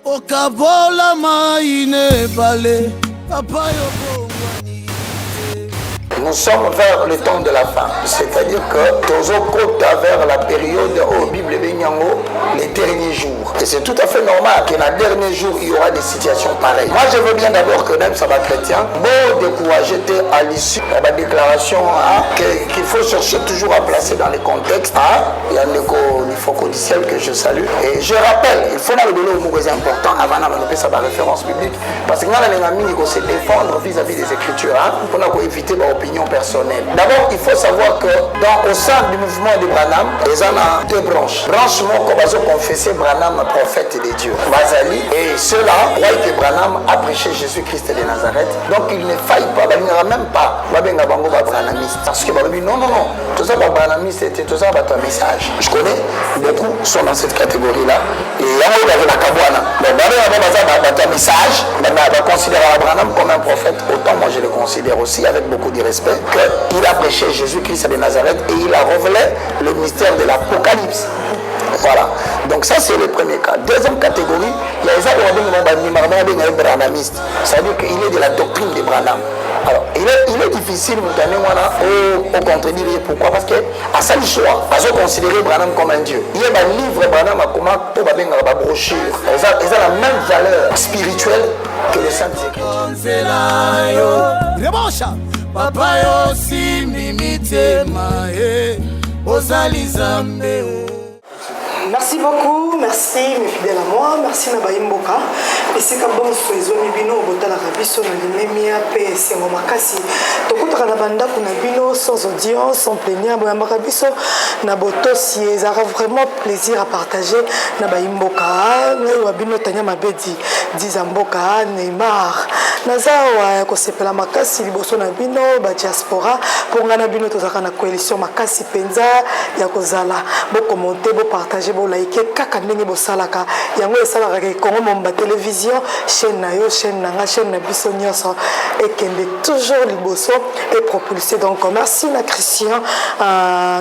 Okabola maine balé, papa yoko. Nous sommes vers le temps de la fin, c'est-à-dire que Tozo Kota vers la période où Bible Benyango, les derniers jours. Et c'est tout à fait normal que dans les derniers jours, il y aura des situations pareilles. Moi, je veux bien d'abord que même ça va chrétien, bon décourager à l'issue de la déclaration qu'il faut chercher toujours à placer dans les contextes. Il y a un niveau codiciel que je salue. Et je rappelle, il faut dans le boulot où c'est important avant de faire sa référence biblique. Parce que nous avons se défendre vis-à-vis des Écritures. Pour éviter l'opinion personnelle. D'abord, il faut savoir que au sein du mouvement de Branham, ils ont deux branches. Branche comme ils ont confessé Branham, prophète de Dieu. Bazali. Et ceux-là croient que Branham a prêché Jésus-Christ de Nazareth. Donc, il ne faille pas, il n'y aura même pas Branhamiste. Parce que non, tout ça, Branhamiste, c'était tout ça, un message. Je connais, beaucoup sont dans cette catégorie-là. Et il y a la Kabwana. Donc, un message, on va considérer Branham comme un prophète. Autant moi, je le considère aussi avec beaucoup de respect, qu'il a prêché Jésus-Christ de Nazareth et il a révélé le mystère de l'Apocalypse. Voilà. Donc ça, c'est le premier cas. Deuxième catégorie, il y a les branhamistes. C'est-à-dire qu'il est de la doctrine de Branham. Alors, il est difficile de contredire. Pourquoi? Parce qu'à ça, le choix, ils ont considéré Branham comme un dieu. Il y a un livre Branham à comment pour la brochure. Ils ont la même valeur spirituelle que les saintes écritures. Papa yo simbi mitema ozali zambe. Merci beaucoup, merci mes fidèles à moi, merci Nabaï Mboka. Et c'est comme bon soizo mibino botala rabiso na limemia pe sengo makasi. Tokota na banda kuna bino sans audience, sans plénière boya makabiso na boto si ça aura vraiment plaisir à partager Nabaï Mboka. Na bino tanya mabedi dizamboka Neymar. Nazawa ko sepela makasi liboso na bino ba diaspora pour ngana bino tozaka na coalition makasi penza ya kozala bo commenter bo partager bo liker kaka ndenge bo salaka yango esalaka ke Congo Momba télévision chaîne na yo chaîne na chaîne na biso nyonso et kende toujours liboso et propulsé. Donc merci na Christian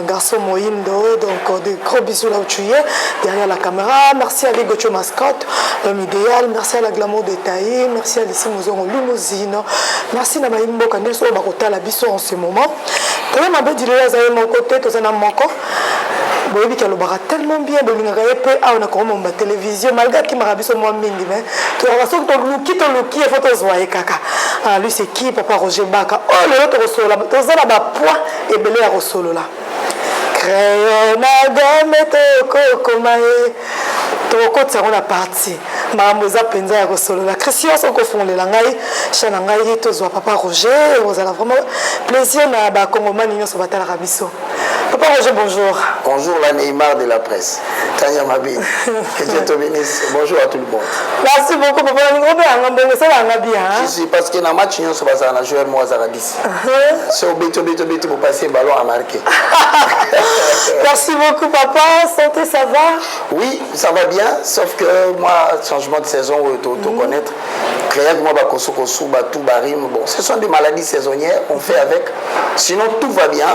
garçon Moindo, donc de gros bisous là où tu es derrière la caméra. Merci à Gocho Mascotte l'homme idéal, merci à la glamour détaillé, merci à Lissi Mozongo limousine, merci na Baïmbo Kandeso Bakota la biso en ce moment. Tellement ma bête dilé à mon côté, tout ça n'a manqué. Boyebi kalobara tellement bien bolingaka epé a on a comme ma télévision malgré qui m'a rabiso moi mingi mais tu as l'impression que ton looki et photos voyer kaka. Ah lui c'est qui papa Roger Baka. Oh le autre solo to za la ba poids et belé à solo là. Crayon na gomme to kokomae. Toko tsaro na partie. Mamoza penza ya solo la Christian son confondé la ngai chana ngai to zo papa Roger vous allez vraiment plaisir na ba Congomani nyonso batala rabiso. Papa Roger, bonjour. Bonjour la Neymar de la presse. Tania Mabi. Que Dieu te bénisse. Bonjour à tout le monde. Merci beaucoup, papa. Je suis parce que dans le match, nous sommes à jouer moi à 10. C'est au béto pour passer le ballon à marquer. Merci beaucoup, papa. Santé, ça va? Oui, ça va bien. Sauf que moi, changement de saison, tu connaître. Créer moi, tout barim. Bon, ce sont des maladies saisonnières. On fait avec. Sinon, tout va bien.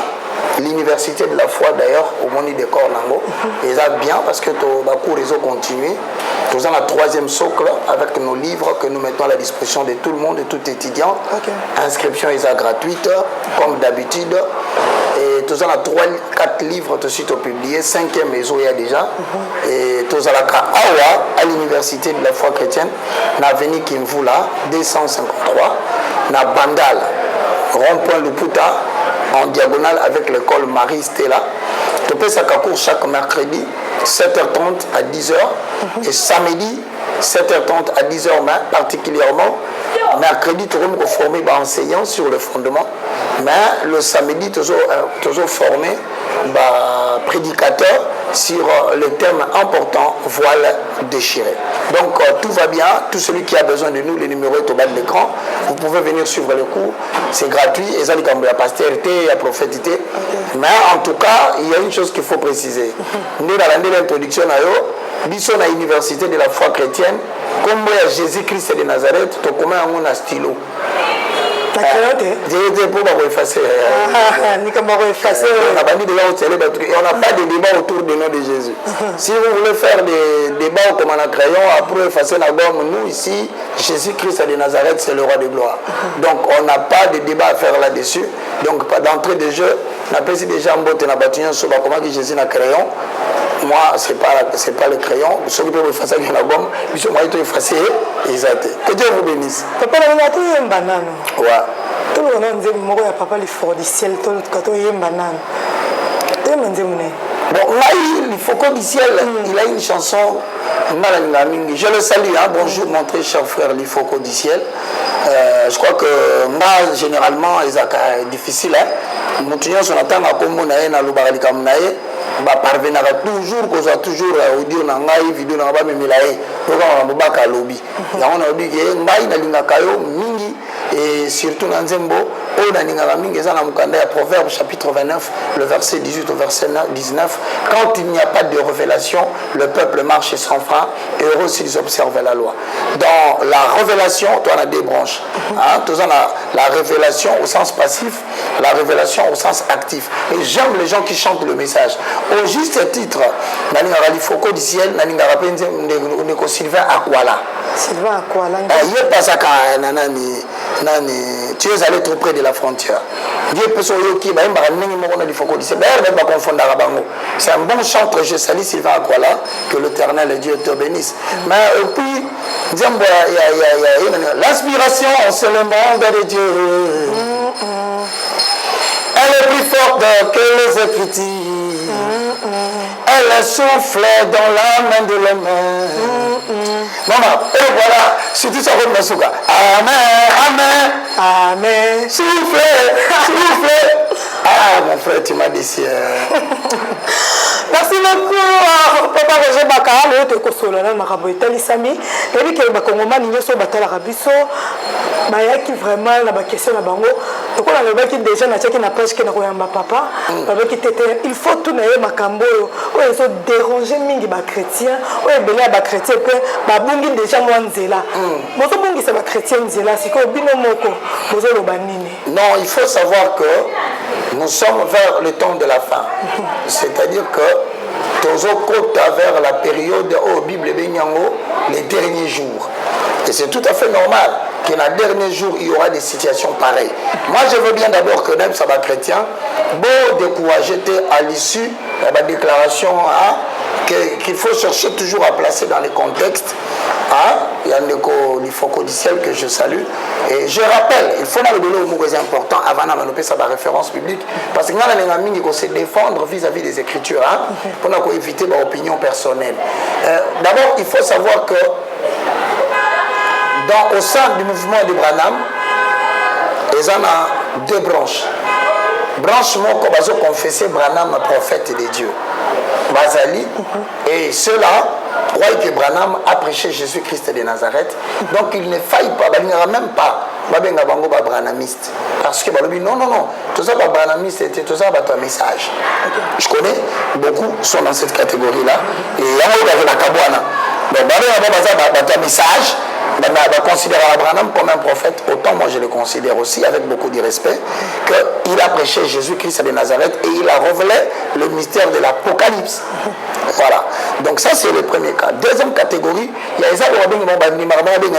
L'université de la foi d'ailleurs au Moni de Cornango et ça bien parce que le réseau continue. Nous avons le 3e socle avec nos livres que nous mettons à la disposition de tout le monde et tout étudiant. Okay. Inscription est gratuite comme d'habitude. Et nous avons 3-4 livres tout de suite publiés. 5e réseau il y a déjà. Et nous avons à l'université de la foi chrétienne, dans l'avenue Kimvula 253, dans Bandal, rond-point Luputa, en diagonale avec l'école Marie Stella. Tu peux ça cours chaque mercredi 7h30 à 10h et samedi 7h30 à 10h mais particulièrement mercredi tu vas former enseignants sur le fondement mais le samedi toujours formé prédicateur sur le thème important voile déchiré. Donc tout va bien, tout celui qui a besoin de nous, les numéros est au bas de l'écran. Vous pouvez venir suivre le cours, c'est gratuit, et ça dit comme la postérité, la prophétité. Mais en tout cas, il y a une chose qu'il faut préciser. Nous, dans l'introduction, nous sommes à l'université de la foi chrétienne, comme Jésus-Christ de Nazareth, tu commences à un stylo. La crayon, j'ai pour effacer. On n'a pas de débat autour du nom de Jésus. Si vous voulez faire des débats comme un crayon, après effacer la gomme, nous ici, Jésus-Christ de Nazareth, c'est le roi de gloire. Donc on n'a pas de débat à faire là-dessus. Donc d'entrée de jeu, on a passé déjà en botte, on a battu un sur comment Jésus n'a crayon. Moi, c'est pas le crayon. Ceux qui peuvent effacer avec la gomme, puis moi, ils doivent effacer. Exact. Que Dieu vous bénisse. Papa, on a trouvé une banane. Ouais. Tout le monde dit que papa, il faut du ciel, quand il y a une banane. Bon, là, il faut qu'au du ciel, il a une chanson. Je le salue, hein. Bonjour mon très cher frère Lifoko du ciel. Je crois que moi, généralement, c'est difficile. Nous on attend à comme on a un aloubaradikam nae. Parvenir toujours qu'on soit toujours audio na ngai vidéo na ba memilae donc on va baka lobby ya on a dit que ngai na linga kayo mingi et surtout na nzembo o na linga mingi za na mukanda ya Proverbe chapitre 29 le verset 18 au verset 19 quand il n'y a pas de révélation le peuple marche sans frein et heureux s'ils observent la loi. Dans la révélation toi on a deux branches hein tous on a la révélation au sens passif, la révélation au sens actif et j'aime les gens qui chantent le message. Au juste titre, Nalingara Lifoko du ciel, Nalingara Penze, Neko Sylvain Akwala. Sylvain Akwala. Il est pas ça quand Nani, tu es allé trop près de la frontière. Dieu peut se yoki, bah il m'a ramené mon Lifoko du ciel. D'ailleurs, même pas confondre Arabango. C'est un bon chanteur, je salue Sylvain Akwala, que l'Éternel et Dieu te bénisse. Mais puis, l'aspiration, c'est le monde de Dieu. Elle est plus forte que les Écritures. Elle souffle dans la main de l'homme. Maman, et voilà, surtout ça va me Amen, amen, amen. Souffle, souffle. Ah, mon frère, tu m'as dit. Merci beaucoup, Papa Roger Bakara, le te consoler na makambo etalisami. Et puis que bakongomani nyoso batala rabiso, bayaki vraiment na ba question na bango. Donc on a le déjà na tchaki na page que na koyamba papa, babaki tete il faut tout na ye makambo o eso déranger mingi ba chrétien, o ebele ba chrétien pe ba bungi déjà moi nzela. Bozo bungi c'est ba chrétien nzela, c'est ko bino moko, bozo lo banini. Non, il faut savoir que nous sommes vers le temps de la fin. C'est-à-dire que toujours côte vers la période où Bible Benyango, les derniers jours. Et c'est tout à fait normal que dans les derniers jours, il y aura des situations pareilles. Moi, je veux bien d'abord que même ça va chrétien, beau décourager à l'issue de la déclaration hein, qu'il faut chercher toujours à placer dans les contextes. Hein? Il y a un Lifoko du ciel que je salue. Et je rappelle, il faut dans le boulot où c'est important avant de faire sa référence publique. Parce que nous avons se défendre vis-à-vis des Écritures hein, pour éviter l'opinion personnelle. D'abord, il faut savoir que au sein du mouvement de Branham, il y a deux branches. Branche qui va confesser Branham prophète de Dieu. Bazali et ceux-là croient que Branham a prêché Jésus-Christ de Nazareth. Donc il ne faille pas, il n'y aura même pas branamiste. Parce que non, tout ça branamiste et tout ça un message. Je connais, beaucoup sont dans cette catégorie-là. Et il y a la Kabouana. Donc, un message. Considérer Abraham comme un prophète, autant moi je le considère aussi avec beaucoup de respect, qu'il a prêché Jésus-Christ de Nazareth et il a révélé le mystère de l'Apocalypse. Voilà. Donc ça c'est le premier cas. Deuxième catégorie, il y a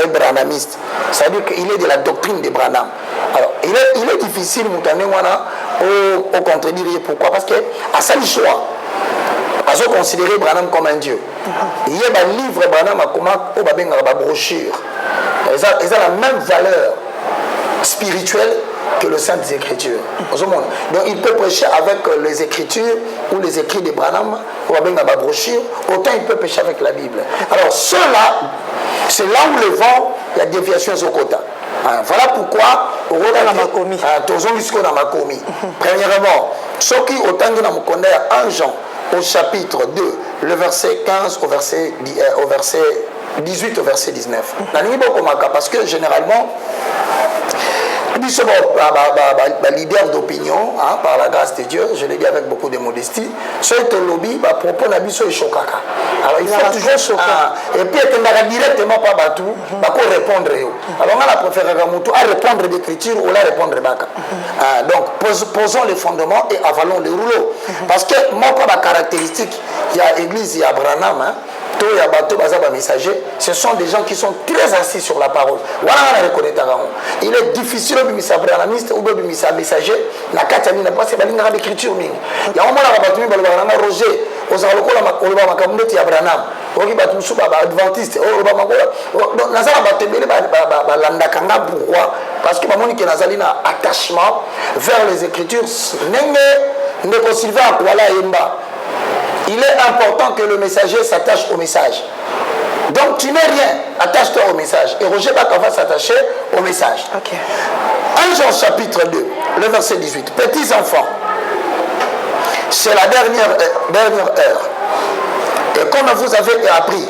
les branamistes. C'est-à-dire qu'il est de la doctrine de Branham. Alors, il est difficile au contredire. Pourquoi? Parce que à ça le choix. À considérer Branham comme un dieu. Il y a un livre Branham comme une brochure. Ils ont la même valeur spirituelle que le Saintes Écritures. Donc il peut prêcher avec les Écritures ou les écrits de Branham ou avec une brochure, autant il peut prêcher avec la Bible. Alors ceux-là, c'est là où le vent, il y a déviation au quota. Voilà pourquoi premièrement, ceux qui autant que nous connaissons en Jean au chapitre 2, le verset 15 au verset 18 au verset 19. Parce que généralement, leader d'opinion, hein, par la grâce de Dieu, je l'ai dit avec beaucoup de modestie, ce lobby, propos n'abisso et chokaka. Alors il faut toujours et puis il directement pas battu, pour répondre. Alors on a préféré à répondre d'écriture ou à répondre baka. Donc posons les fondements et avalons les rouleaux. Parce que moi, comme caractéristique, il y a l'église, il y a Branham, hein, ce sont des gens qui sont très assis sur la parole. Il est difficile de me savoir ou de me savoir messager. La Katani n'a pas cette ligne d'écriture. Il y a un moment où Roger, aux Alcola, au Bamakamouti, Abraham, au Ribatusouba, Adventiste, au Bamagola. Nazara Batembele, Landakanga, pourquoi? Parce que Mamonique Nazalina attachement vers les écritures. Nenge, Neko Silva, Kuala Yemba. Il est important que le messager s'attache au message. Donc tu n'es rien, attache-toi au message. Et Roger Baka va s'attacher au message. Okay. 1 Jean chapitre 2, le verset 18. Petits enfants, c'est la dernière heure. Et comme vous avez appris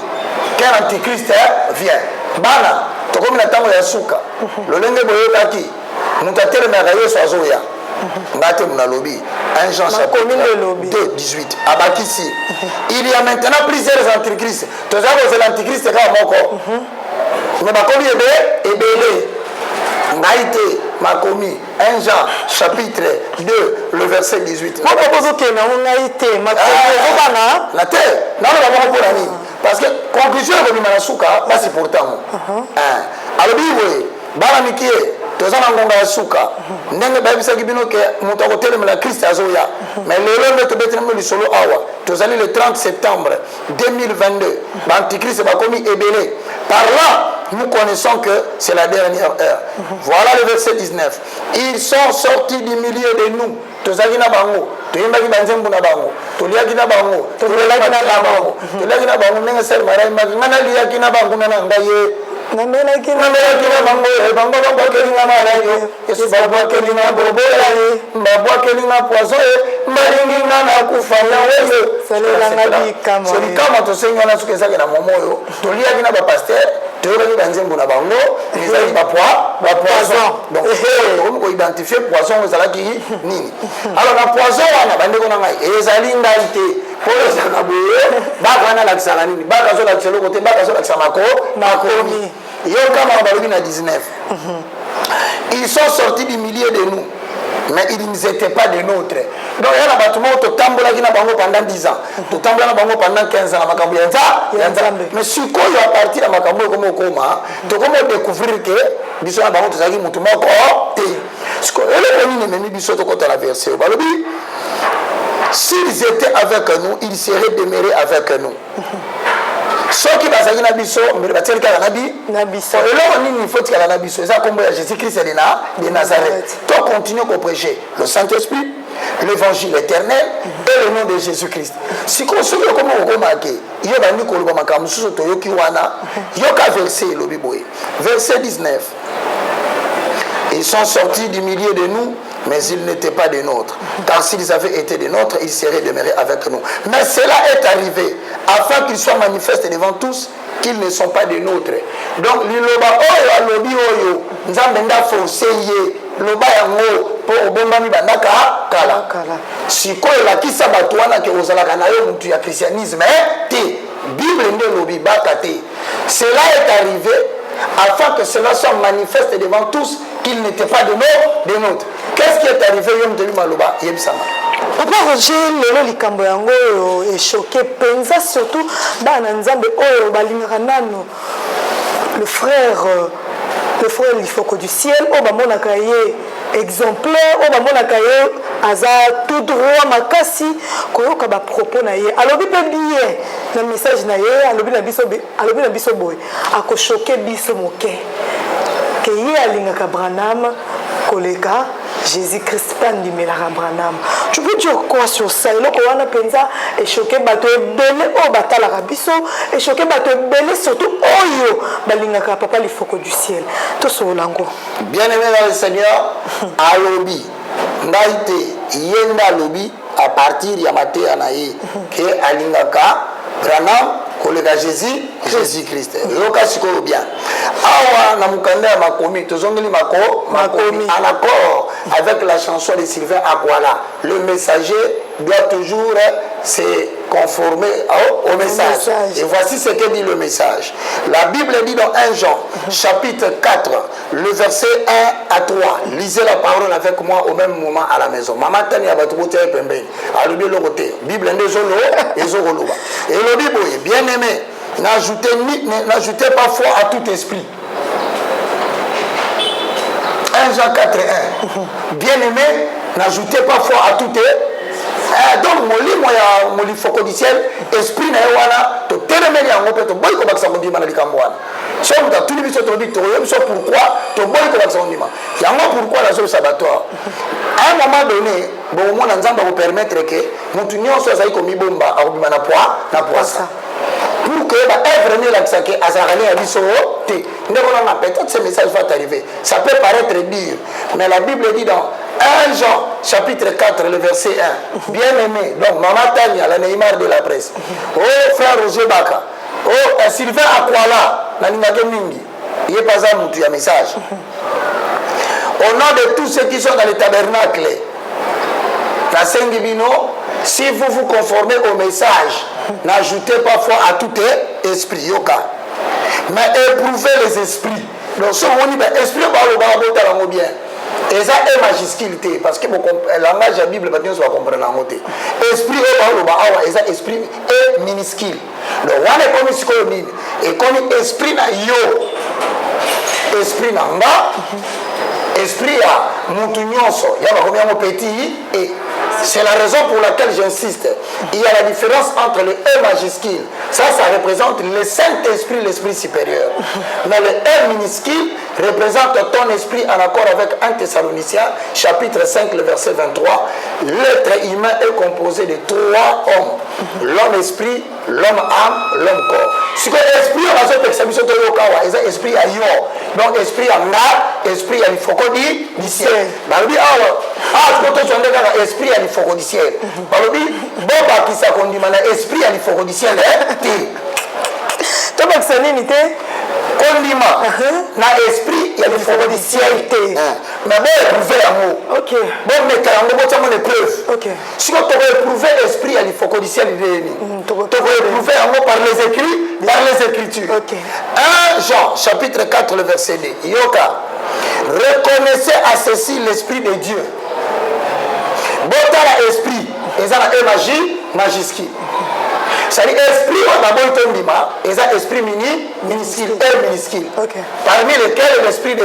qu'un antichrist vient, Bana, comme la tango ya suka, le lenge boyokaki, mutatele meraye soazoya. 1 Jean chapitre 2, 18. Abakisi. Il y a maintenant plusieurs antichrists. Tu sais que c'est l'antichrist qui est moko. Mais Makomi est belé. Naïté, Makomi. 1 Jean chapitre 2, le verset 18. Moi, je propose que nous naïté, Makomi. La terre. Non, non, non, parce que conclusion de Manasuka, c'est pourtant. Alors, oui, Baramiki. Tozana ngonga ya suka ndenge babisa kibino ke mutu akotelemela Christ azoya mais lelo nde tobetelemo lisolo awa tozali le 30 septembre 2022 l'antichrist va commis ébélé. Par là nous connaissons que c'est la dernière heure. Voilà le verset 19. Ils sont sortis du milieu de nous. Tozali na bango toyembaki banzembo na bango toliaki na bango tolelaki na bango toliaki na bango ndenge sel marai ngana liaki na bango na ngaye Namela kina bango bango kelinga malayo yesu babwa kelinga bobola babwa kelinga poison malingi na kufanya wewe salela ngabikama c'est kama to senga na suke sake na momoyo tolia kina ba pasteur toyobaki banzembo na bango ezali ba poison donc on ko identifier poison ezalaki nini alors na poison wana bandeko na ngai ezali ndante pour ezaka boye baka na lakisaka nini baka zo lakiselo kote baka zo lakisaka makomi. Ils sont sortis du milieu de nous, mais ils n'étaient pas des nôtres. Donc, il y a un bâtiment qui a pendant 10 ans, pendant 15 ans, mais si on est parti de Makambo comme au coma, tu peux découvrir que ils sont là-bas, tu as dit, s'ils étaient avec nous, ils seraient demeurés avec nous. Ceux qui bazali na biso mbele bateli kala na biso eloko nini faut tika na biso eza kombo ya Jésus-Christ de Nazareth. To continuer à prêcher le Saint-Esprit, l'évangile éternel et le nom de Jésus-Christ. Si on se comme on remarque yo bandi ko loba makambo suso to yoki wana yoka verset lobi boye verset 19. Ils sont sortis du milieu de nous, mais ils n'étaient pas des nôtres. Car s'ils avaient été des nôtres, ils seraient demeurés avec nous. Mais cela est arrivé afin qu'ils soient manifestés devant tous qu'ils ne sont pas des nôtres. Donc, l'Iloba Oyo, Alobi Oyo, Nzambenda Foseye, Loba Yango, pour Obombami Bandaka, Kala. Si quoi la qui s'abatouana que vous allez gagner mutu ya christianisme, te Bible ne lobi bakate. Cela est arrivé afin que cela soit manifeste devant tous qu'ils n'étaient pas de nôtres. Qu'est-ce qui est arrivé Yom Telu Maloba Yebsama? Papa Roger, lelo likambo yango est choqué penza surtout bana nzambe oyo balingaka nano le frère l'ifoko du ciel oyo bamonaka ye exemplaire oyo bamonaka ye aza tout droit makasi koyoka bapropos na ye alobi mpe bien na message na ye alobi na biso boye akoshoke biso moke ke ye alingaka Branham koleka Jésus-Christ pandimelaka Branham. Tu peux dire quoi sur ça? Eloko wana penza et choqué bato ebele o batalaka biso et choqué bato ebele surtout oyo balingaka papa l'ifoko du ciel. To solango. Bien-aimé dans le Seigneur, alobi ngaite yenda alobi à partir ya maté anaye ke alingaka Branham kolega Jésus-Christ. Yoka sikoyo bien. Awa na mukanda ya makomi tozongeli makomi en accord avec la chanson de Sylvain Akwala. Le messager doit toujours se conformer au message. Et voici ce que dit le message. La Bible dit dans 1 Jean, chapitre 4, le verset 1 à 3. Lisez la parole avec moi au même moment à la maison. Maman tani ya batu bote pembeni. Alubi lo côté. Bible ndezolo ezokoloba. Et le Bible bien aimé, n'ajoutez pas foi à tout esprit. 1 Jean 4 1. Bien aimé, n'ajoutez pas foi à tout esprit. Donc molimo ya molifoko du ciel esprit na wana to telemeli yango pe to boy ko bakisa kondima na likambo wana so muta tuli biso to dit to yem so pourquoi to boy ko bakisa kondima yango pourquoi la so sabatoire à un moment donné bon mona nzamba ko permettre que mutu nyonso azali ko mibomba akobima na poisa pour que ba œuvre ne la que azarale ya biso te ndeko na peut-être ce message va t'arriver ça peut paraître dur mais la Bible dit dans 1 Jean, chapitre 4, le verset 1. Bien aimé, donc Maman Tania, la Neymar de la presse. Oh, frère Roger Baka. Oh, Sylvain Akwala, la Ninake Mingi. Il n'y a pas un message. Au nom de tous ceux qui sont dans le tabernacle, la Saint-Gibino, si vous vous conformez au message, n'ajoutez pas foi à tout esprit, yoka. Mais éprouvez les esprits. Donc, si on dit, esprit, on va bien. Et ça est majuscule parce que le langage de la Bible va comprendre. Esprit est ça esprit est minuscule. Donc on est comme si on et comme esprit na yo esprit na nga esprit a mutunyonso ya ba combien petit et c'est la raison pour laquelle j'insiste. Il y a la différence entre le E majuscule. Ça représente le Saint-Esprit, l'Esprit supérieur. Mais le E minuscule représente ton esprit en accord avec 1 Thessaloniciens, chapitre 5, le verset 23. L'être humain est composé de 3 hommes. L'homme esprit, l'homme âme, l'homme corps. Ce que l'esprit a fait exception de l'Okawa, c'est l'esprit à yo. Donc l'esprit à nga, esprit à l'ifokodi, du ciel. Balobi awa, esprit à l'ifokodi ciel. Balobi, boba qui s'accondima l'esprit à l'ifokodi ciel. Tu vois que c'est nini te? Condiment. Na esprit il y a l'ifokodi ciel te. Mais bon éprouver l'amour. Ok. Bon mais quand on voit mon épreuve. Ok. Si on peut éprouver l'esprit à l'ifokodi ciel il est ni. Tu peux éprouver l'amour par les écrits, par les écritures. Ok. 1 Jean chapitre 4 le verset 2. Yoka. Reconnaissez à ceci l'esprit de Dieu. Botala esprit, et ça la magie, majuscule. C'est-à-dire esprit on a bon tondima, et ça esprit minuscule, minuscule. Parmi lesquels l'esprit de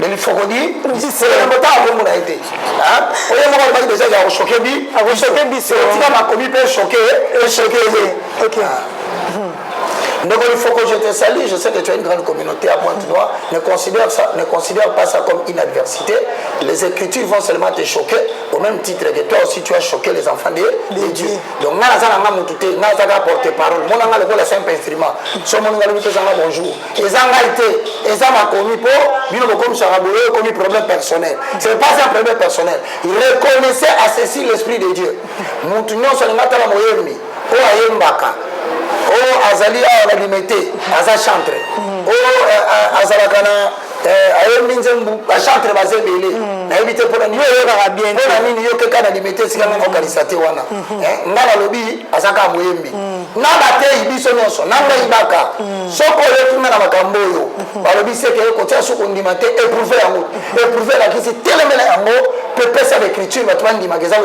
l'ifokodi, c'est le bota à mon a été. On est vraiment déjà à choquer bi, c'est ma commis peut choquer et choquer. Ok. Donc il faut que je te salue, je sais que tu as une grande communauté à Pointe-Noire, ne considère pas ça comme une adversité. Les Écritures vont seulement te choquer, au même titre que toi aussi tu as choqué les enfants de Dieu. Donc nous avons porté parole, nous avons le simple instrument, nous avons dit bonjour. Et ça m'a commis pour, commis problème personnel. Ce n'est pas un problème personnel. Il reconnaissait à ceci l'Esprit de Dieu. Nous avons dit oh azali a limité aza chantre oh azalakana ayembi nzembu ba chantre bazebele na ebite pona niyo yoka bien pona nini yo keka na limité sika ngana okalisate wana ngala lobi azaka moyembi na bate ibiso nyonso na ngai baka soko yetunga na makambo yo balobi seke ko tia soko ndimate éprouver la kisi telemela yango pepesa l'écriture batwa ndimageza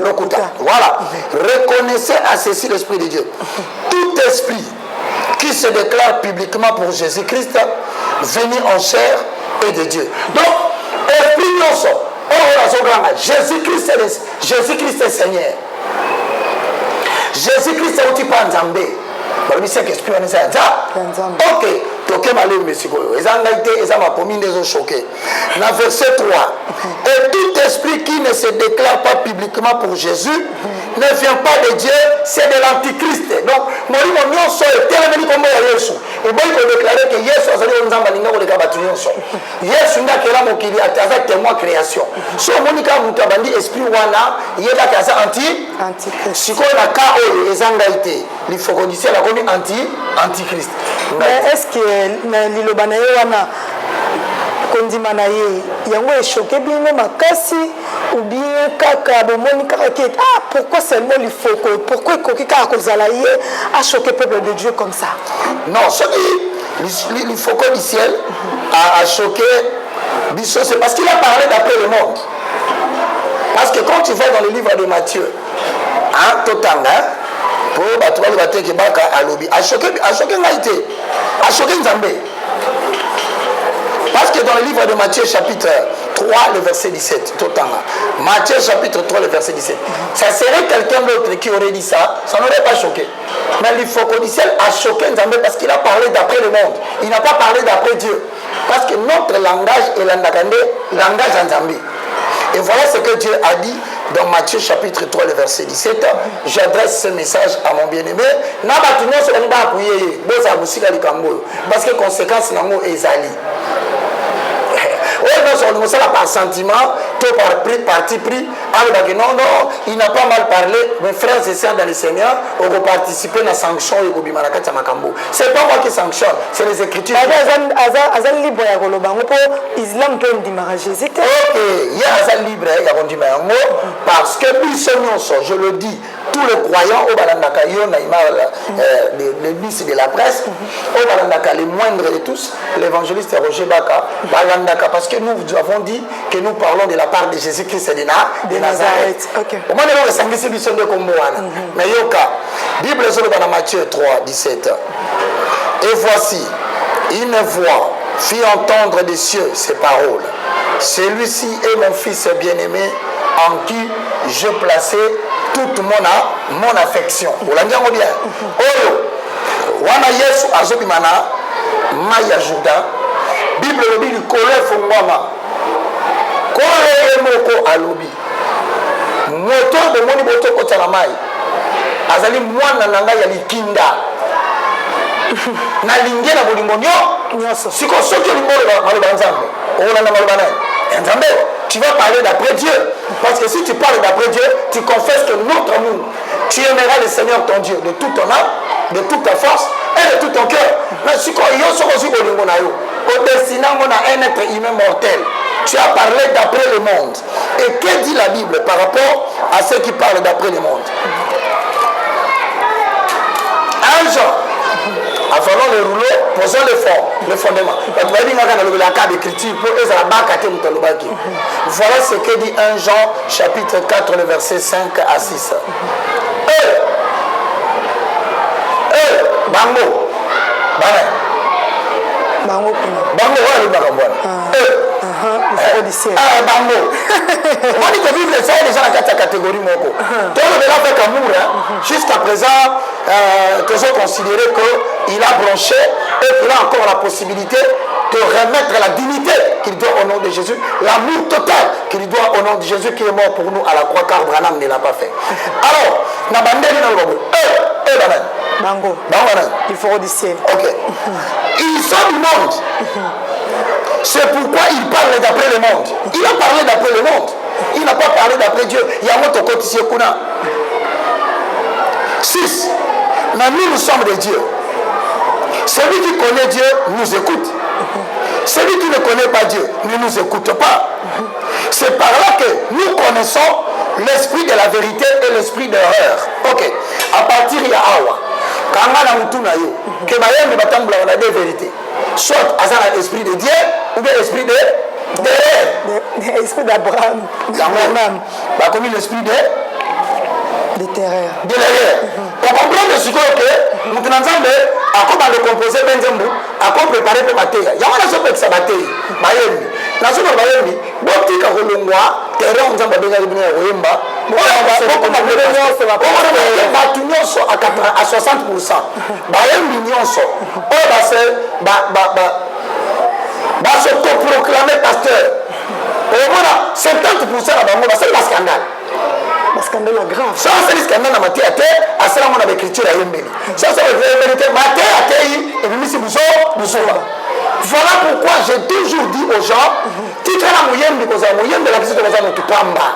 lokuta voilà. Reconnaissez à ceci l'Esprit de Dieu. Tout esprit qui se déclare publiquement pour Jésus-Christ venu en chair et de Dieu. Donc, esprit non Jésus-Christ est Seigneur. Jésus-Christ est aussi pas Nzambé. Ok, toke malembe sikoyo. Eza ma commune des choqués. Dans verset 3. Et tout esprit qui ne se déclare pas publiquement pour Jésus ne vient pas de Dieu, c'est de l'antichrist. Donc, molimo nyonso etelemeli kombo ya Yesu. et bon il faut déclarer que Yesu azali nzamba linga ko leka batu nyonso Yesu nda kela mokili ata témoin création so monika mutu abandi esprit wana yeba kaza antichrist siko na ka oyo ezanga ite lifoko du ciel akomi antichrist. Mais est-ce que na liloba na ye wana kondima na ye yango echoke bino makasi ou bien kaka bomoni kaka ke pourquoi seulement lifoko pourquoi koki kaka kozala ye a choqué le peuple de Dieu comme ça? Non, ce qui lifoko du ciel a choqué Bisso, c'est parce qu'il a parlé d'après le monde. Parce que quand tu vas dans le livre de Matthieu, hein, Totanga, pour battre le bateau qui baka à lobby, a choqué Ngaïté, a choqué Nzambé. Parce que dans le livre de Matthieu chapitre 3, le verset 17, Totanga, Matthieu chapitre 3, le verset 17, ça serait quelqu'un d'autre qui aurait dit ça, ça n'aurait pas choqué. Mais l'Ifocodiciel a choqué Nzambé parce qu'il a parlé d'après le monde. Il n'a pas parlé d'après Dieu. Parce que notre langage est langage Nzambé. Et voilà ce que Dieu a dit dans Matthieu chapitre 3, le verset 17. J'adresse ce message à mon bien-aimé. Parce que conséquence nango ezali. On ça par sentiment, tout par parti pris. Non, il n'a pas mal parlé. Mes frères et sœurs dans le Seigneur, on va participer à la sanction et au Bimaraka Makambo. C'est pas moi qui sanctionne, c'est les Écritures. Azal libre ya kolobango po Islam peut ndimara Jésus. Ok, il y a azal libre ya kondimara parce que je le dis, tous les croyants au Balandaka yo na les ministres de la presse, au Balandaka les moindres de tous, l'évangéliste Roger Baka, Balandaka parce que nous avons dit que nous parlons de la part de Jésus-Christ de Nazareth. Au moins, nous avons dit que nous mais yoka, Bible dans Matthieu 3, 17. Et voici, une voix fit entendre des cieux ces paroles. Celui-ci est mon fils bien-aimé en qui je plaçais toute mon affection. Vous l'avez bien. Oyo, wana Yesu azobimana maya Juda. Bible le dit colère fongwama. Colère moko alobi. Moto de moni boto kotala mai. Azali mwana nanga ya likinda. Na linge na bolingo nyoso. Siko soki limbolo maloba nzambe. Ona na maloba na nzambe. Tu vas parler d'après Dieu. Parce que si tu parles d'après Dieu, tu confesses que notre amour, tu aimeras le Seigneur ton Dieu de toute ton âme, de toute ta force et de tout ton cœur. Mais si tu as un être humain mortel, tu as parlé d'après le monde. Et que dit la Bible par rapport à ceux qui parlent d'après le monde? Un jour, avant le rouleau, posons le fondement. La carte d'écriture pour voilà ce que dit 1 Jean chapitre 4, le verset 5 à 6. Bango. Bango. Jusqu'à présent, nous avons considéré qu'il a branché et qu'il a encore la possibilité de remettre la dignité qu'il doit au nom de Jésus, l'amour total qu'il doit au nom de Jésus qui est mort pour nous à la croix, car Branham ne l'a pas fait. Alors, Bango. Il faut redisser. Ok. Ils sont du monde. C'est pourquoi il parle d'après le monde. Il a parlé d'après le monde. Il n'a pas parlé d'après Dieu. Il y a un autre côté ici. 6. Mais nous sommes de Dieu. Celui qui connaît Dieu nous écoute. Celui qui ne connaît pas Dieu ne nous écoute pas. C'est par là que nous connaissons l'esprit de la vérité et l'esprit d'erreur. Ok. À partir de Awa, quand on a un que on a des vérités. Soit à l'esprit de Dieu ou bien l'esprit de l'esprit d'Abraham. Comme l'esprit de terreur. De l'erreur. On comprend de ce que nous avons à le composer Benzembo, à préparer pour la terre. Il y a un peu de sa bataille. La zone de Bayemi, Boti Karolongwa, terrain en Zamba de Wimba, à 60%. Bayemi Nyonso, va se proclamer pasteur. Et voilà, 70% à Bango, c'est pas scandale. scandale grave. Ça c'est le scandale na Matthieu ate asala mona l'écriture ya yembeli. Ça c'est la vérité. Matthieu ate et puis c'est musoba. Voilà pourquoi j'ai toujours dit aux gens, tu as la moyenne de la moyenne de la question de la Tupamba.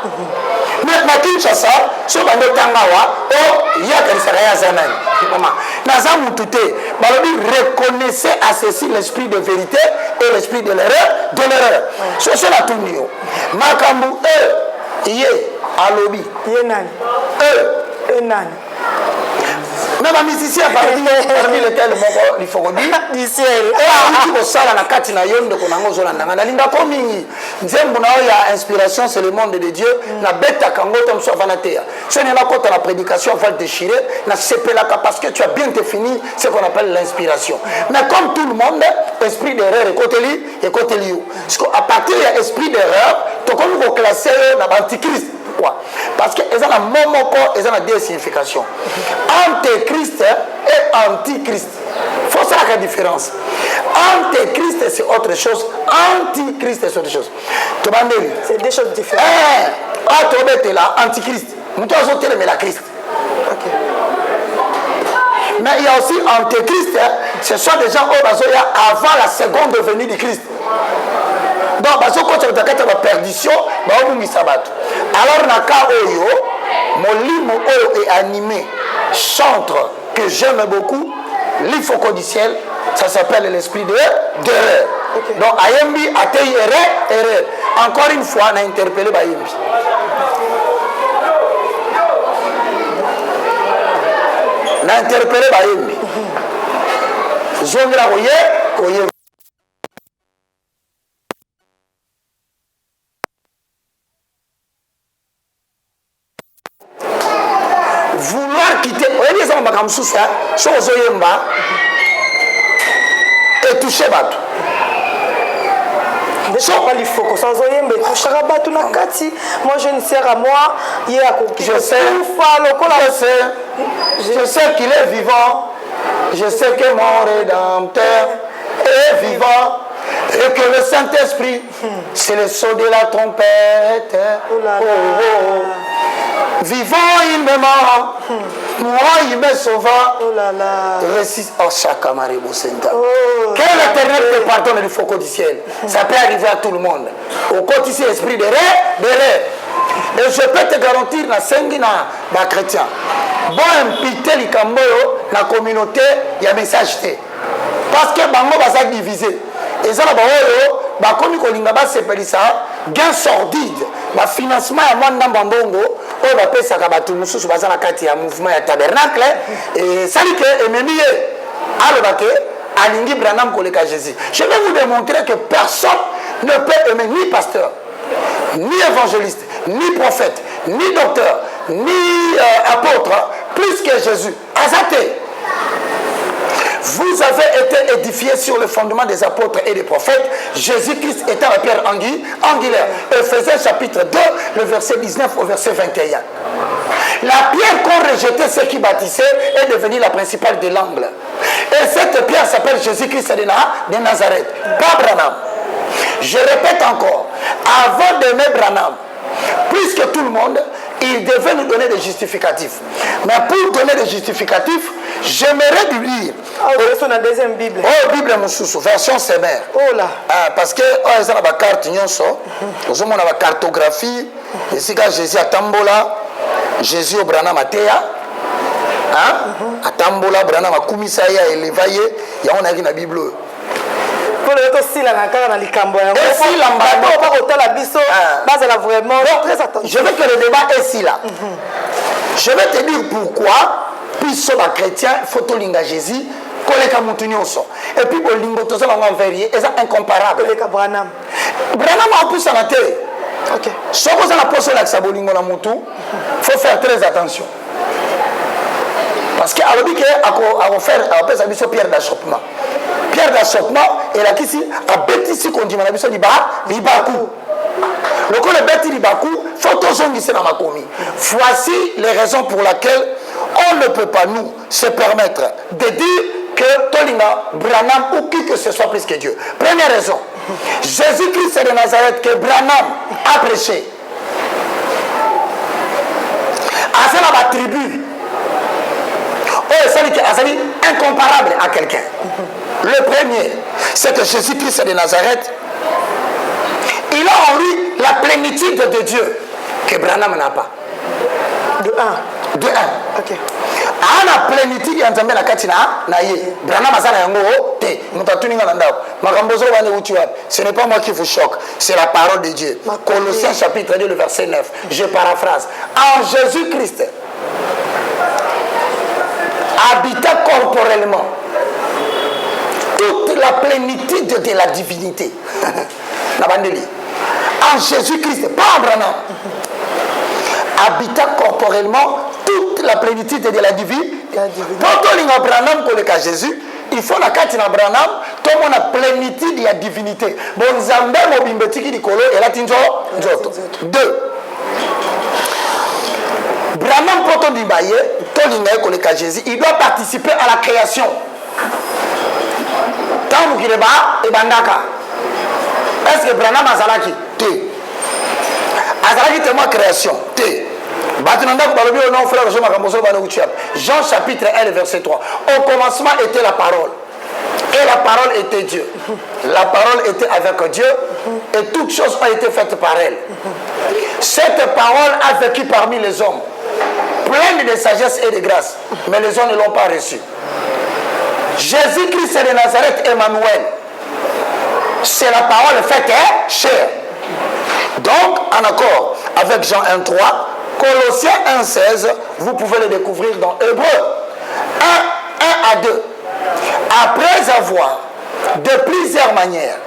Mais ma Kinshasa, sur la Notangawa, il y a quelqu'un qui a zanani. Naza Moutoute, reconnaissez à ceci l'esprit de vérité et l'esprit de l'erreur. C'est la tournure. Makambu, yé, alobi. Yenani. Enani. Même un musicien parmi lesquels il faut dire d'ici et ça la kati na yondo konango zolanda na linga ko mingi nzembo na ya inspiration c'est le monde de Dieu na beta kango tom so vanatea ce n'est pas quand la prédication va te déchirer na sepelaka parce que tu as bien défini ce qu'on appelle l'inspiration mais comme tout le monde esprit d'erreur et côté liu parce qu'à partir de esprit d'erreur to comme vous classer na antichrist. Parce que ils ont la momoko, ils ont la deux significations. Antéchrist et antichrist. Il faut savoir la différence. Antéchrist c'est autre chose. Antichrist c'est autre chose. C'est deux choses différentes. Tu es là, antichrist. Nous avons mais la Christ. Okay. Mais il y a aussi antéchrist. Ce sont des gens avant la seconde venue du Christ. Donc, parce que quand tu as la perdition, alors, dans le cas où mon livre est animé, chantre que j'aime beaucoup, l'Ifoko du ciel, ça s'appelle l'esprit d'erreur. Okay. Donc, Ayembi a été erreur. Encore une fois, on a interpellé Ayembi. On a interpellé Ayembi. Zongra Oye. Vouloir quitter, voyez ça, on chose et toucher bateau. Moi je ne sers à moi. Je sais qu'il est vivant. Je sais que mon Rédempteur est vivant. Et que le Saint-Esprit, c'est le son de la trompette. Vivant, il me ment. Moi, il me sauva. Récit en chaque camarade Boussenda. Que l'Éternel te pardonne du faucon du ciel. Ça peut arriver à tout le monde. Au quotidien, esprit de rêve. Et je peux te garantir, na sengi na chrétien. Bon, impiter les camboyo, la communauté, il y a un message. Parce que bango va se diviser. Et ça, comme kolinga ba sepelisa gain sordide ba financement ya mwanda mbongo o ba pesa ka batu mususu bazana kati ya mouvement ya tabernacle et ça dit que ememiye alobake alingi Branham koleka Jésus. Je vais vous démontrer que personne ne peut aimer ni pasteur, ni évangéliste, ni prophète, ni docteur, ni apôtre plus que Jésus. Azate. Vous avez été édifiés sur le fondement des apôtres et des prophètes. Jésus-Christ étant la pierre angulaire. Éphésiens chapitre 2, le verset 19 au verset 21. La pierre qu'ont rejeté ceux qui bâtissaient est devenue la principale de l'angle. Et cette pierre s'appelle Jésus-Christ de Nazareth. Pas Branham. Je répète encore, avant d'aimer Branham, plus que tout le monde, il devait nous donner des justificatifs. Mais pour donner des justificatifs, j'aimerais lui lire. Sur la deuxième Bible. Oh, Bible Moussoussou, version sévère. Oh là. Parce que, ils ont la carte, ils ont la cartographie. Et c'est quand Jésus à Tambola, Jésus au Branham Matéa. À Tambola, Branham à Koumisaya et Lévaillé, il y a une Bible. Je veux que le débat est ici là. Je vais te dire pourquoi, puisque les chrétiens, il faut que Jésus, et puis pour l'ingotosa en vérité, c'est incomparable. Branham a poussé la terre. Ok. Si vous avez la poste là, il faut faire très attention. Parce qu'à l'objet, à faire un pierre d'achoppement. Pierre d'achoppement, et là, ici, à bêtise qu'on dit, on a besoin de Libakou. Le coup de bêtise Libakou, il faut toujours glisser dans ma commis. Voici les raisons pour lesquelles on ne peut pas nous se permettre de dire que Tolinga, Branham ou qui que ce soit plus que Dieu. Première raison, Jésus-Christ de Nazareth que Branham a prêché. azala ba tribu. Oh, ça dit incomparable à quelqu'un. Le premier, c'est que Jésus-Christ de Nazareth, il a en lui la plénitude de Dieu que Branham n'a pas. De un. De un. Ok. La plénitude ya Nzambe na kati na ye. Branham azana yango te. Mutatuninga na ndako. Makambozo bane uti wapi. Ce n'est pas moi qui vous choque, c'est la parole de Dieu. Colossiens chapitre 2 le verset 9. Je paraphrase. En Jésus-Christ habita corporellement toute la plénitude de la divinité. En Jésus-Christ, pas en Branham. Habita corporellement toute la plénitude de la divinité. Quand on est Branham pour le cas Jésus, il faut la carte dans Branham, tout le monde a plénitude de la divinité. Bon, Zambé, Mobimbetiki, Dikolo, et là, Tinjo, deux. Branham, pour ton dibaye, ton lingay, pour le cas Jésus, il doit participer à la création. Tant que Kireba et Bandaka. Est-ce que Branham a Zalaki? T. Azalaki, c'est moi création. T. Jean chapitre 1 verset 3. Au commencement était la parole. Et la parole était Dieu. La parole était avec Dieu. Et toutes choses ont été faites par elle. Cette parole a vécu parmi les hommes, pleine de sagesse et de grâce. Mais les hommes ne l'ont pas reçue. Jésus-Christ de Nazareth, Emmanuel. C'est la parole faite chair. Donc, en accord avec Jean 1,3, Colossiens 1,16, vous pouvez le découvrir dans Hébreu 1 à 2. Après avoir, de plusieurs manières,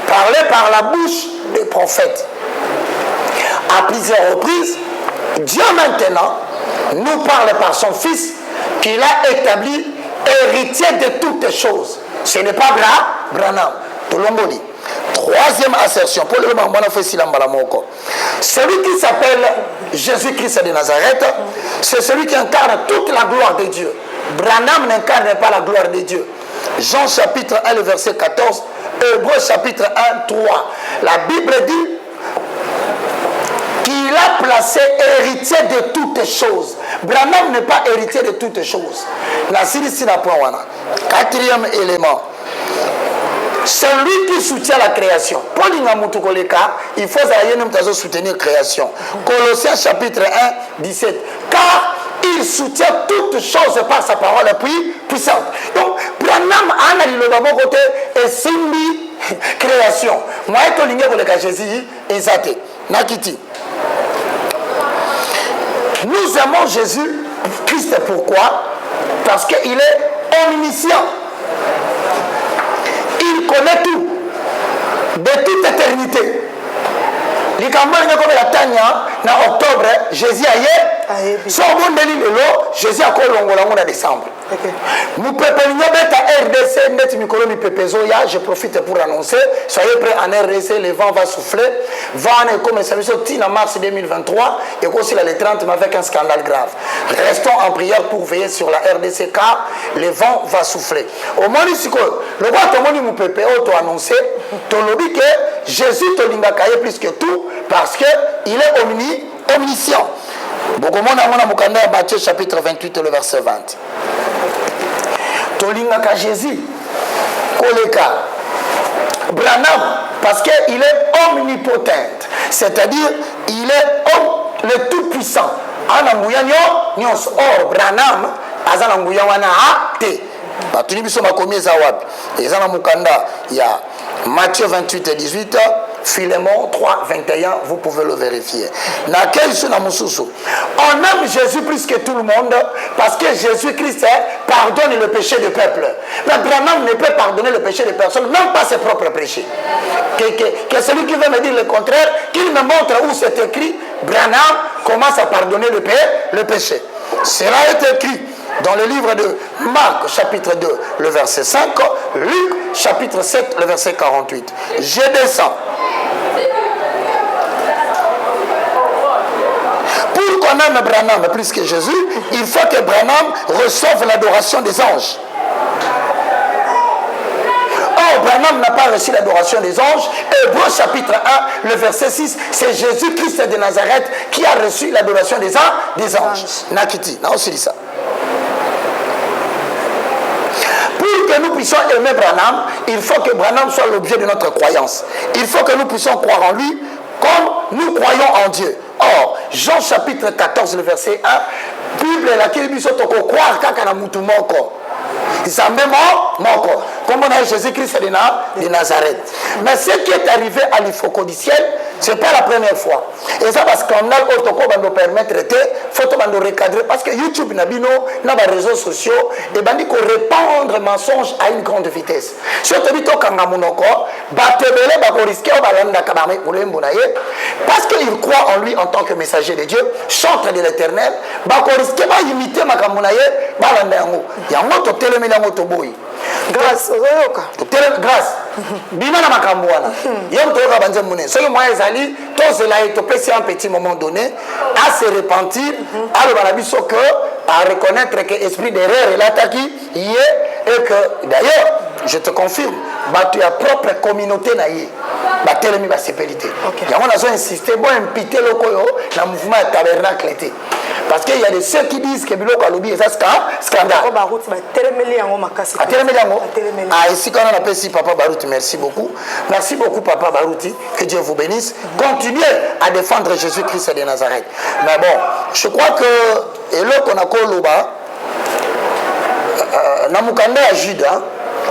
parlé par la bouche des prophètes, à plusieurs reprises, Dieu maintenant nous parle par son Fils qu'il a établi héritier de toutes choses. Ce n'est pas Branham. Tolomboli. Troisième assertion, pour le moment, celui qui s'appelle Jésus-Christ de Nazareth, c'est celui qui incarne toute la gloire de Dieu. Branham n'incarne pas la gloire de Dieu. Jean chapitre 1, le verset 14, Hébreu chapitre 1, 3. La Bible dit qu'il a placé héritier de toutes choses. Branham n'est pas héritier de toutes choses. Quatrième élément. Celui qui soutient la création. Pour il faut soutenir la création. Colossiens chapitre 1, 17. Car il soutient toutes choses par sa parole puissante. Donc, Branham a le côté et Simbi création. Moi, je suis pour le cas Jésus et Zate. Nakiti. Nous aimons Jésus Christ. Pourquoi? Parce qu'il est omniscient. Il connaît tout, de toute éternité. Les campagnes comme la Tania, en octobre, Jésus a hier, son bon délit de l'eau, Jésus a en décembre. Nous préparons à RDC, net micro mi pepezoya, je profite pour annoncer, soyez prêts en RDC, le vent va souffler, va en comme service en mars 2023, et aussi le 30, mais avec un scandale grave. Restons en prière pour veiller sur la RDC car le vent va souffler. Au moins, le roi Tomoni Moupepe a annoncé, Tolobi que Jésus Tolinga Kaye plus que tout, parce qu'il est omniscient. Matthieu chapitre 28, le verset 20. Tolingaka Jésus, Koleka, Branham, parce qu'il est omnipotent, c'est-à-dire il est le tout-puissant. Or, Branham, il y a Matthieu 28 et 18, Philémon 3, 21, vous pouvez le vérifier. On aime Jésus plus que tout le monde parce que Jésus-Christ pardonne le péché du peuple. Mais Branham ne peut pardonner le péché de personne, même pas ses propres péchés. Que celui qui veut me dire le contraire, qu'il me montre où c'est écrit, Branham commence à pardonner le péché. Cela est écrit dans le livre de Marc, chapitre 2, le verset 5, Luc, chapitre 7, le verset 48. Je descends. Pour qu'on aime Branham plus que Jésus, il faut que Branham reçoive l'adoration des anges. Oh, Branham n'a pas reçu l'adoration des anges. Hébreux chapitre 1, le verset 6, c'est Jésus-Christ de Nazareth qui a reçu l'adoration des anges. Nakiti, n'a aussi dit ça. Pour que nous puissions aimer Branham, il faut que Branham soit l'objet de notre croyance. Il faut que nous puissions croire en lui comme nous croyons en Dieu. Or, Jean chapitre 14, le verset 1, Bible la qui dit croire qu'à mutu moko. Zambé moko. Comme on a Jésus-Christ de Nazareth. Mais ce qui est arrivé à l'Ifocodiciel, ce n'est pas la première fois. Et ça, parce qu'on a nous permettre de photo nous recadrer. Parce que YouTube, Nabino, dans les réseaux sociaux, et ben dit qu'on répandre mensonges à une grande vitesse. Si on te dit que Kangamunoko, Batebele, Bakoriske, Balanda Kabame, parce qu'il croit en lui en tant que messager de Dieu, chantre de l'éternel, Bakoriske, va imiter Makamunaye, Balanda Yango. Yango, to telemena motoboy. Grâce, grâce. Bima na makambo wana. Yom to ka banze mune. Soki moi ezali, to cela est topesi un petit moment donné à se repentir, à le balabiso que à reconnaître que l'esprit d'erreur est l'attaqué et que d'ailleurs, je te confirme, bah tu as propre communauté naïe. Bah telemi ba sépélité. Yango na zo insister bon impiter lokoyo na mouvement tabernacle été. Parce qu'il y a de ceux qui disent que Biloko Alobi est un scandale. Ah, ici, quand on appelle ici Papa Barouti, merci beaucoup. Merci beaucoup, Papa Barouti. Que Dieu vous bénisse. Continuez à défendre Jésus-Christ de Nazareth. Mais bon, je crois que, et là qu'on a Koloba, Namukanda à Jude,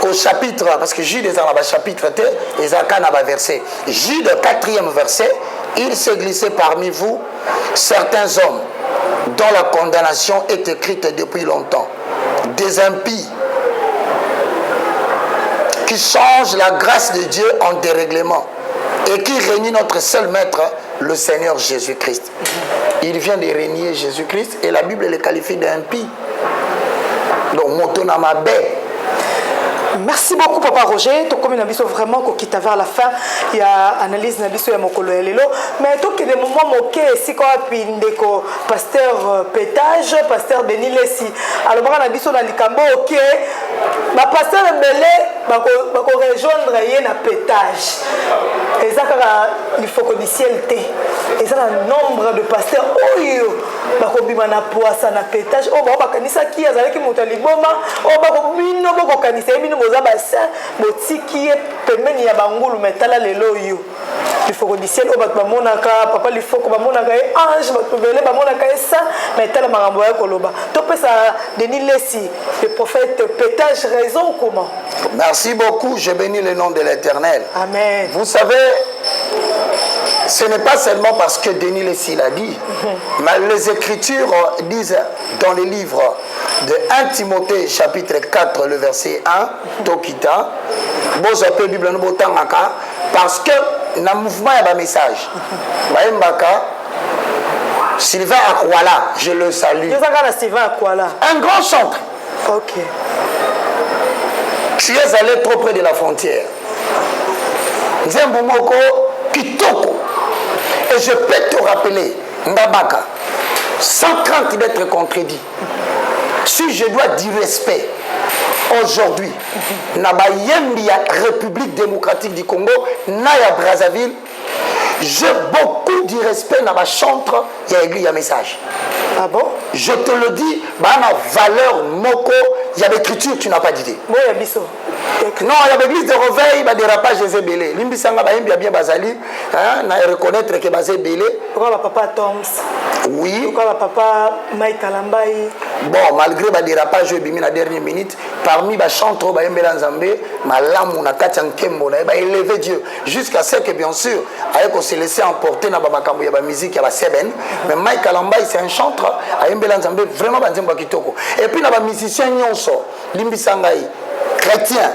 au chapitre, parce que Jude est dans le chapitre T, et Zaka n'a pas versé. Jude, 4e verset, il s'est glissé parmi vous certains hommes dont la condamnation est écrite depuis longtemps, des impies qui changent la grâce de Dieu en dérèglement et qui renie notre seul maître, le Seigneur Jésus-Christ. Il vient de régner Jésus-Christ et la Bible le qualifie d'impie. Donc, Motonamabe. Merci beaucoup Papa Roger. To comme nabiso vraiment ko kita vers la fin. Il y a analyse nabiso ya mokolo ya lelo. Mais to que des moments moqué si ko apinde ko pasteur Pétage, pasteur Denis Lessi. Alors bana nabiso na likambo OK. Ba pasteur Mbele bako rejoindre ye na Pétage. Et ça il faut qu'on ciel té. Et ça un nombre de pasteurs oyo bako bima na poisa na Pétage. O ba kanisa ki azalaki motali boma. O bako bino bako kanisa bino Bozabasa, Botiki, Pemeni ya Bangulu, Metala Lelo yo. Il faut qu'on dise au bat Bamonaka, papa il faut que Bamonaka est ange, Batubele, Bamonaka est ça, Metala Maramboya Koloba. Topé ça, Denis Lessi, le prophète Pétage, raison comment? Merci beaucoup, je bénis le nom de l'Éternel. Amen. Vous savez, ce n'est pas seulement parce que Denis Lessi l'a dit, mais les Écritures disent dans les livres de 1 Timothée chapitre 4, le verset 1, Tokita, Bozope Bible Nobotangaka, parce que dans le mouvement il y a un message. Sylvain Akwala, je le salue. Un grand chanteur. Ok. Tu es allé trop près de la frontière. Nzembumoko Kitoko. Et je peux te rappeler, Ndabaka, sans crainte d'être contredit, si je dois dire respect, aujourd'hui, Nabayembi République démocratique du Congo, Naya Brazzaville, j'ai beaucoup de respect dans ma chantre, il y a écrit un message. Ah bon? Je te le dis, ma valeur moko, il y a l'écriture, tu n'as pas d'idée. Bon, il y a biso. Non, il y a l'église de réveil, il y a des rapages de Zébélé. Limbisanga bien Bazali, on reconnaître que Bazébélé. Pourquoi papa Toms? Oui. Pourquoi papa Mike Kalambaï? Bon, malgré les dérapages à la dernière minute, parmi les chanteurs, Malam, on a élevé Dieu. Jusqu'à ce que, bien sûr, on s'est laissé emporter dans la musique, il y a Seben. Mais Mike Kalambaï, c'est un chanteur, vraiment Kitoko. Et puis, il y a des musiciens, Limbisangaï, chrétiens,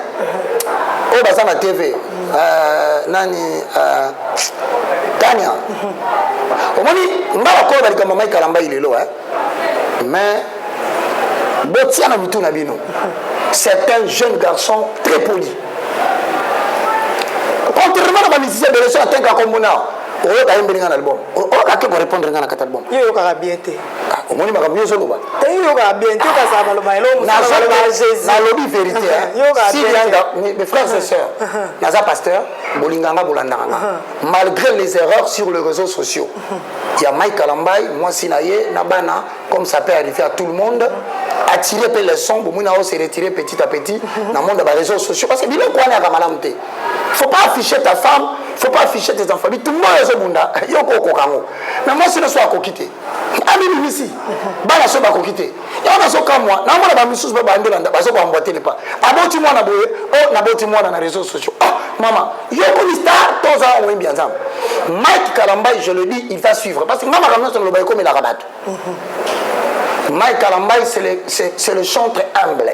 au bassin la TV, Nani, Tania. Au moins, on a la corde avec Mike Kalambaï, il est là. Mais c'est un jeune garçon très poli. Contrairement à la musicien de l'élection, on a un album. On a répondre à un album. omoni makambo nyonso oloba yoka bien toka baloba elongo nalobi vérité mes frères et sœurs naza pasteur bolinganga bolandanga malgré les erreurs sur les réseaux sociaux il y a Mike Kalambai mwasi na ye na bana comme ça peut arriver à tout le monde attirer peu les sons bomona se retirer petit à petit dans le monde des réseaux sociaux parce que bilo quoi na kamalamu te faut pas afficher ta femme faut pas afficher tes enfants tout le monde est bunda yoko kokango mais moi c'est ne soit kokité ami ici bana so ba kokité ya na so kamwa na mona ba misusu ba ndela ba so ba mbote pas aboti mwana boye oh na boti mwana na réseaux sociaux oh maman yoko ni star toza on bien ensemble Mike Kalambai je le dis il va suivre parce que maman ramène sur le bail comme il a rabattu Mike Kalambai c'est le chantre humble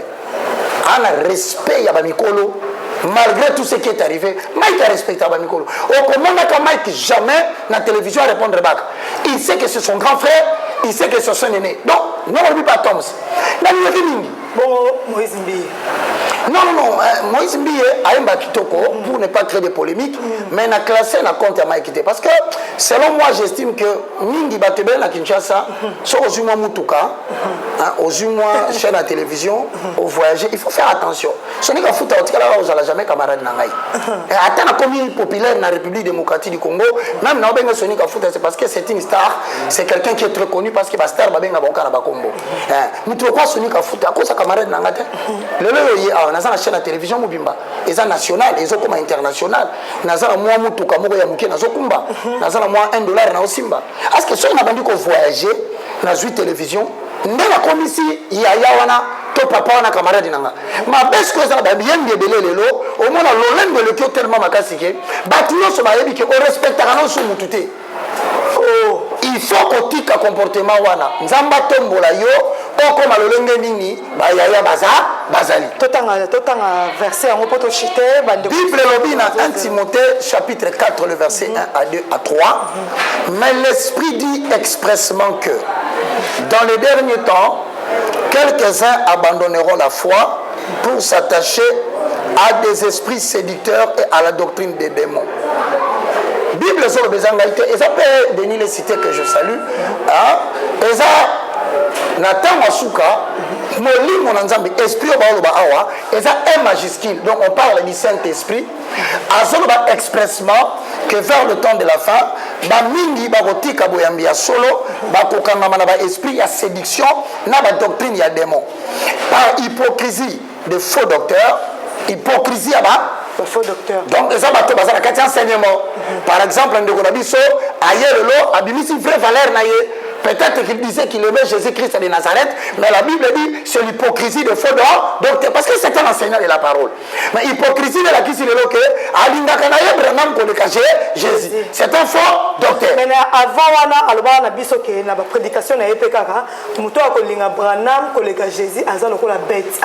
un respect ya ba mikolo. Malgré tout ce qui est arrivé, Mike a respecté Abamikolo. Au commande que Mike jamais na télévision à répondre back. Il sait que c'est son grand frère, il sait que c'est son aîné. Donc, non, n'oublie pas Toms. Bon, Moïse Mbiye. Non, Moïse Mbiye a un bakitoko pour ne pas créer de polémiques, mais il a classé na compte à Mike. Parce que, selon moi, j'estime que Mingi Batebe na Kinshasa, soit aux humains Moutouka, aux humains chaîne à télévision, aux voyageurs, il faut faire attention. Ce n'est qu'à foutre à Otikala, vous n'allez jamais camarade Nangaï. Attends la commune populaire dans la République démocratique du Congo, même dans le Sonic à foutre, c'est parce que c'est une star, c'est quelqu'un qui est très connu parce que la star va bien à Bonka na Bakombo. Nous trouvons quoi Sonic à foutre, à cause de camarade Nangaï. On a la chaîne à télévision Mobimba, ils ont national, ils ont comme international. Nazara moi Moutouka Moko Yamuke Nazokumba, Nazara moi $1 na Osimba. Est-ce que ceux qui ont dit qu'on voyageait dans une télévision, ndela comme ici, il y a Yawana, to papa wana camarade nanga. Ma best que ça ba bien débélé lelo, au moins l'olène de le tellement makasike, bâtiment se bayebi que on respectera non sous mututé. Oh, il faut qu'on tique un comportement wana. Nzamba tombola yo, o comme l'olène nini, ba yaya bazali. Totanga verset en poto chité bande. Bible lobina 1 Timothée chapitre 4 le verset 1 à 2 à 3. Mais l'esprit dit expressement que dans les derniers temps, quelques-uns abandonneront la foi pour s'attacher à des esprits séducteurs et à la doctrine des démons. Bible sur le besoin d'alité, et ça peut Denis les cités que je salue, et ça Nathan Masuka, Moli mon ensemble, esprit au baoba awa, et ça un majuscule, donc on parle du Saint-Esprit, azoloba expressement que vers le temps de la fin, ba mingi ba kotika boyambia solo, ba kokanga na ba esprit ya séduction, na ba doctrine ya démon. Par hypocrisie de faux docteurs, hypocrisie à bas. Faux docteur. Donc, ça va être un cas enseignement. Par exemple, un de Gonabiso, ailleurs, Abimisi, vraie valeur, peut-être qu'il disait qu'il aimait Jésus-Christ de Nazareth, mais la Bible dit c'est l'hypocrisie de faux docteur, parce que c'est un enseignant de la parole. Mais l'hypocrisie de la qui c'est le loque, Jésus. C'est un faux docteur. Mais avant, on a dit que la prédication n'a pas été muto a kolinga Branham kolega Jésus aza lokola bête.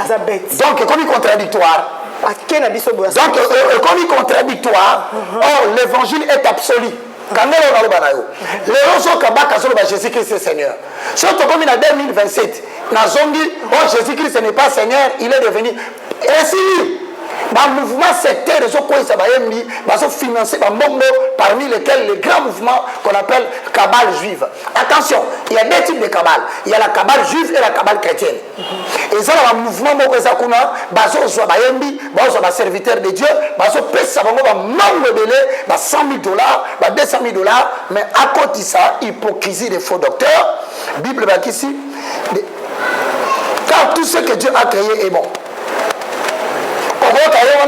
Donc, comme contradictoire. Donc, comme contradictoire, or l'évangile est absolu. Quand Jésus-Christ est Seigneur. Surtout comme il a 2027, Jésus-Christ n'est pas Seigneur, il est devenu. Ainsi, le mouvement sectaire, ils ont financé parmi lesquels les grands mouvements qu'on appelle cabale juive. Attention, il y a deux types de cabale. Il y a la cabale juive et la cabale chrétienne. Et ça, le mouvement sont serviteurs de Dieu, ils ont payé 100 000 $, 200 000 $, mais à côté de ça, hypocrisie des faux docteurs, Bible ici, car tout ce que Dieu a créé est bon.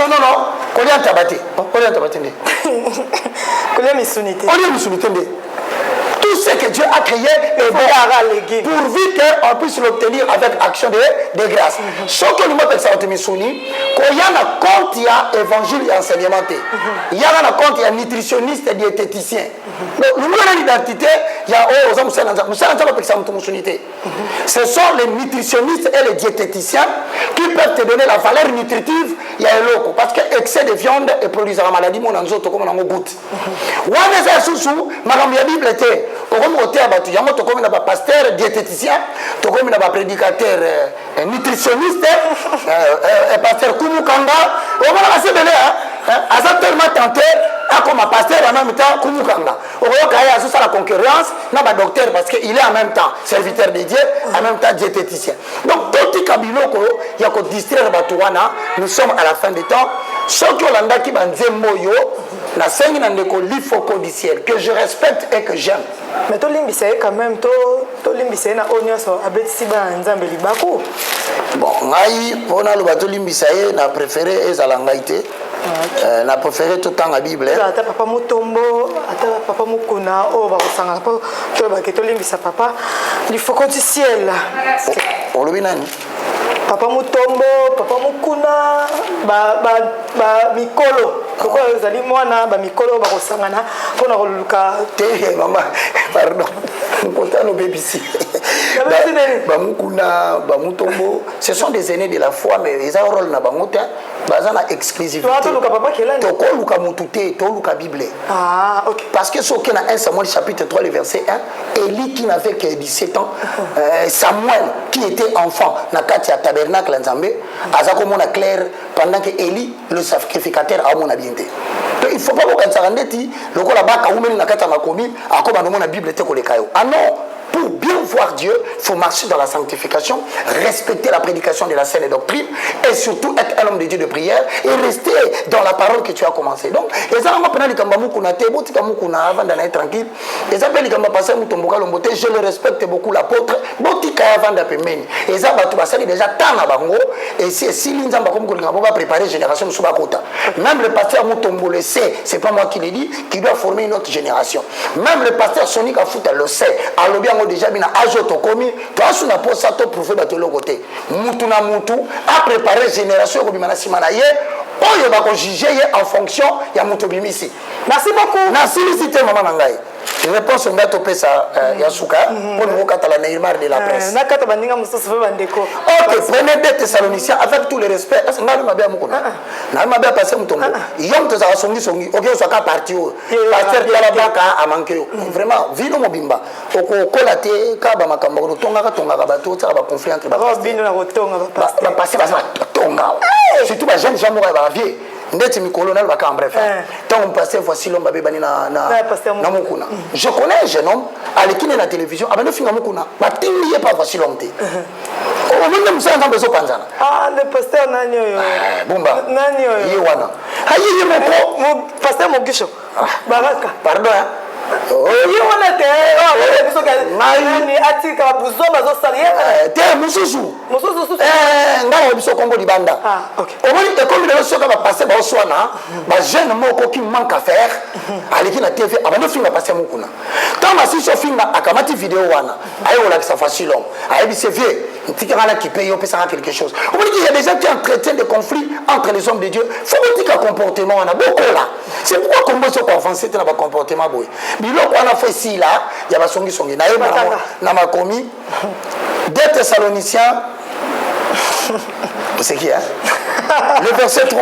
Non, combien tabaté? Combien tabaté? Combien misunité? Combien misunité? Tout ce que Dieu a créé est bon, pourvu qu'on puisse l'obtenir avec action de grâce. Ce que nous avons fait, il y a un compte, il y a évangile et enseignement. Il y a un compte, il y a nutritionniste et diététicien. Nous avons l'identité, il y a ce sont les nutritionnistes et les diététiciens qui peuvent te donner la valeur nutritive. Il y a un loco parce que excès de viande et produit la maladie, mon anzo, comme on a goûte. La Bible était. Il y a un pasteur diététicien, un prédicateur nutritionniste, un pasteur Koumou Kanga. On va assez bien, tellement tenté, comme un pasteur en même temps, Kumukanga. Au Royaume, il y a la concurrence, non, un docteur, parce qu'il est en même temps serviteur de Dieu, en même temps diététicien. Donc, tout le Kabilo, il y a que distraire Batouana, nous sommes à la fin des temps. Ceux qui ont l'anda qui m'ont dit moyo, la scène n'a pas l'ifoko du ciel, que je respecte et que j'aime. Mais tout l'imbisaye quand même, tout l'imbisaye na onyo so abet siba nzambe libaku. Bon, ngai pona le bateau l'imbisaye n'a préféré ezalangaite. N'a préféré tout le temps la Bible. Ata papa mutombo, ata papa mukuna, oh ba kosanga po to ba keto limbisa papa l'ifoko du ciel. On le binani. Papa mutombo, papa mukuna, ba mikolo. Pourquoi vous allez moi na ba mikolo ba kosangana pona koluka te maman pardon content nos bébés ici ba mukuna ba mutombo ce sont des aînés de la foi mais ils ont un rôle na bangote bazana exclusivité to luka papa kelani to ko luka mutute to luka bible OK parce que ce qui est 1 Samuel chapitre 3 le verset 1 Élie qui n'avait que 17 ans Samuel qui était enfant na kati ya tabernacle nzambe azako mona clair pendant que Élie le sacrificateur a mon habileté. Donc il ne faut pas que ça rende le ko la baka oumeli na kata makomi akoba no mona Bible te ko le kayo. Ah non, pour bien voir Dieu, il faut marcher dans la sanctification, respecter la prédication de la saine doctrine et surtout être un homme de Dieu de prière et rester dans la parole que tu as commencé. Donc, les gens qui tranquille, les gens qui je le respecte beaucoup l'apôtre, et ça déjà et si l'Inzamba va préparer génération même le pasteur Moutombo le sait, c'est pas moi qui le dis, qui doit former une autre génération. Même le pasteur Sonic Afuta le sait. Déjà bien ajoto komi toi sous na posa to prouver bato le côté mutu na mutu a préparer génération ko bimana simana ye oyo ba ko juger en fonction ya mutu bimisi. Merci beaucoup. Merci cité maman nangai. Réponse on va toper ça Yasuka pour nous katala Neymar de la presse. Na kata bandinga mususu fe bandeko. OK, prenez des Thessaloniciens avec tout le respect. Est-ce que m'a bien mukona? Na m'a bien passé mutombo. Yom to za songi songi. OK, so ka parti o. Pasteur la baka a manqué. Vraiment, vino mobimba. Oko kolate ka ba makambo ko tonga ka bato ta ba conflit entre ba. Ba bino na kotonga ba pasteur. Ba passer ba tonga. Surtout ba jeune gens ba vieux. Ndeti mikolo na ba ka en bref. Tant on passait voici l'homme babé bani na mukuna. Je connais un jeune homme à l'équipe de la télévision abano finga mukuna. Ba tingi pas voici l'homme te. On même ça dans besoin panzana. Ah le pasteur nani oyo. Bomba. Nani oyo. Yewana. Hayi mo pasteur Mogisho. Baraka. Pardon hein. Yewana te. Biso ka nani atika buzoma zo salier. Te mususu. Mususu. Ngao biso Congo libanda. Ah OK. Au moins et comme le soka va passer ba oswana, ba jeune moko qui manque à faire, aliki na TV abano finga passer mukuna. Tant ma si so finga akamati vidéo wana. Ayo la ça facile homme. Ayo bi c'est vieux. Ntikana qui paye on peut ça quelque chose. On dit qu'il y a des gens qui entretiennent des conflits entre les hommes de Dieu. Faut dire qu'un comportement on a beaucoup là. C'est pourquoi comme ça qu'on avancer dans le comportement boy. Biloko on a fait ici là, il y a ba songi songi na yeba na makomi 2 Thessaloniciens c'est qui hein? Le verset 3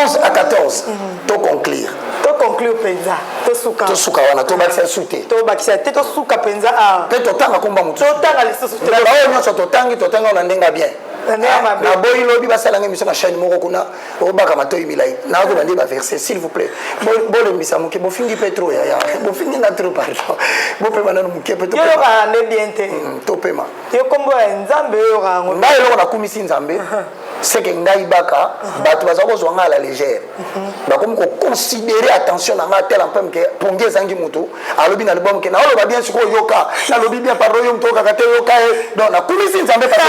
11 à 14 to conclure. To conclure penza. To suka wana to bakisa sute. To bakisa te to suka penza a. Pe to tanga komba mutu. To tanga lisusu te. Na bayo nyoso to tanga na ndenga bien. Na boyi lobi basala ngi mission na chaîne moko kuna o baka matoyi milai. Na ko bandi ba verset s'il vous plaît. Bo le misa muke bo fingi petro ya. Bo fingi na trop pardon. Bo pe manano muke petro. Yo ba ne bien te. To pema. Yo kombo nzambe yo rango. Ngai lo na kumisi nzambe. C'est que ngai baka bato bazako zo ngala légère. Ba comme ko considérer attention na tel en pem que ponge zangi mutu alobi na album ke na olo ba bien siko yoka na lobi bien pardon yo mtoka kate yoka donc na kumisi nzambe parce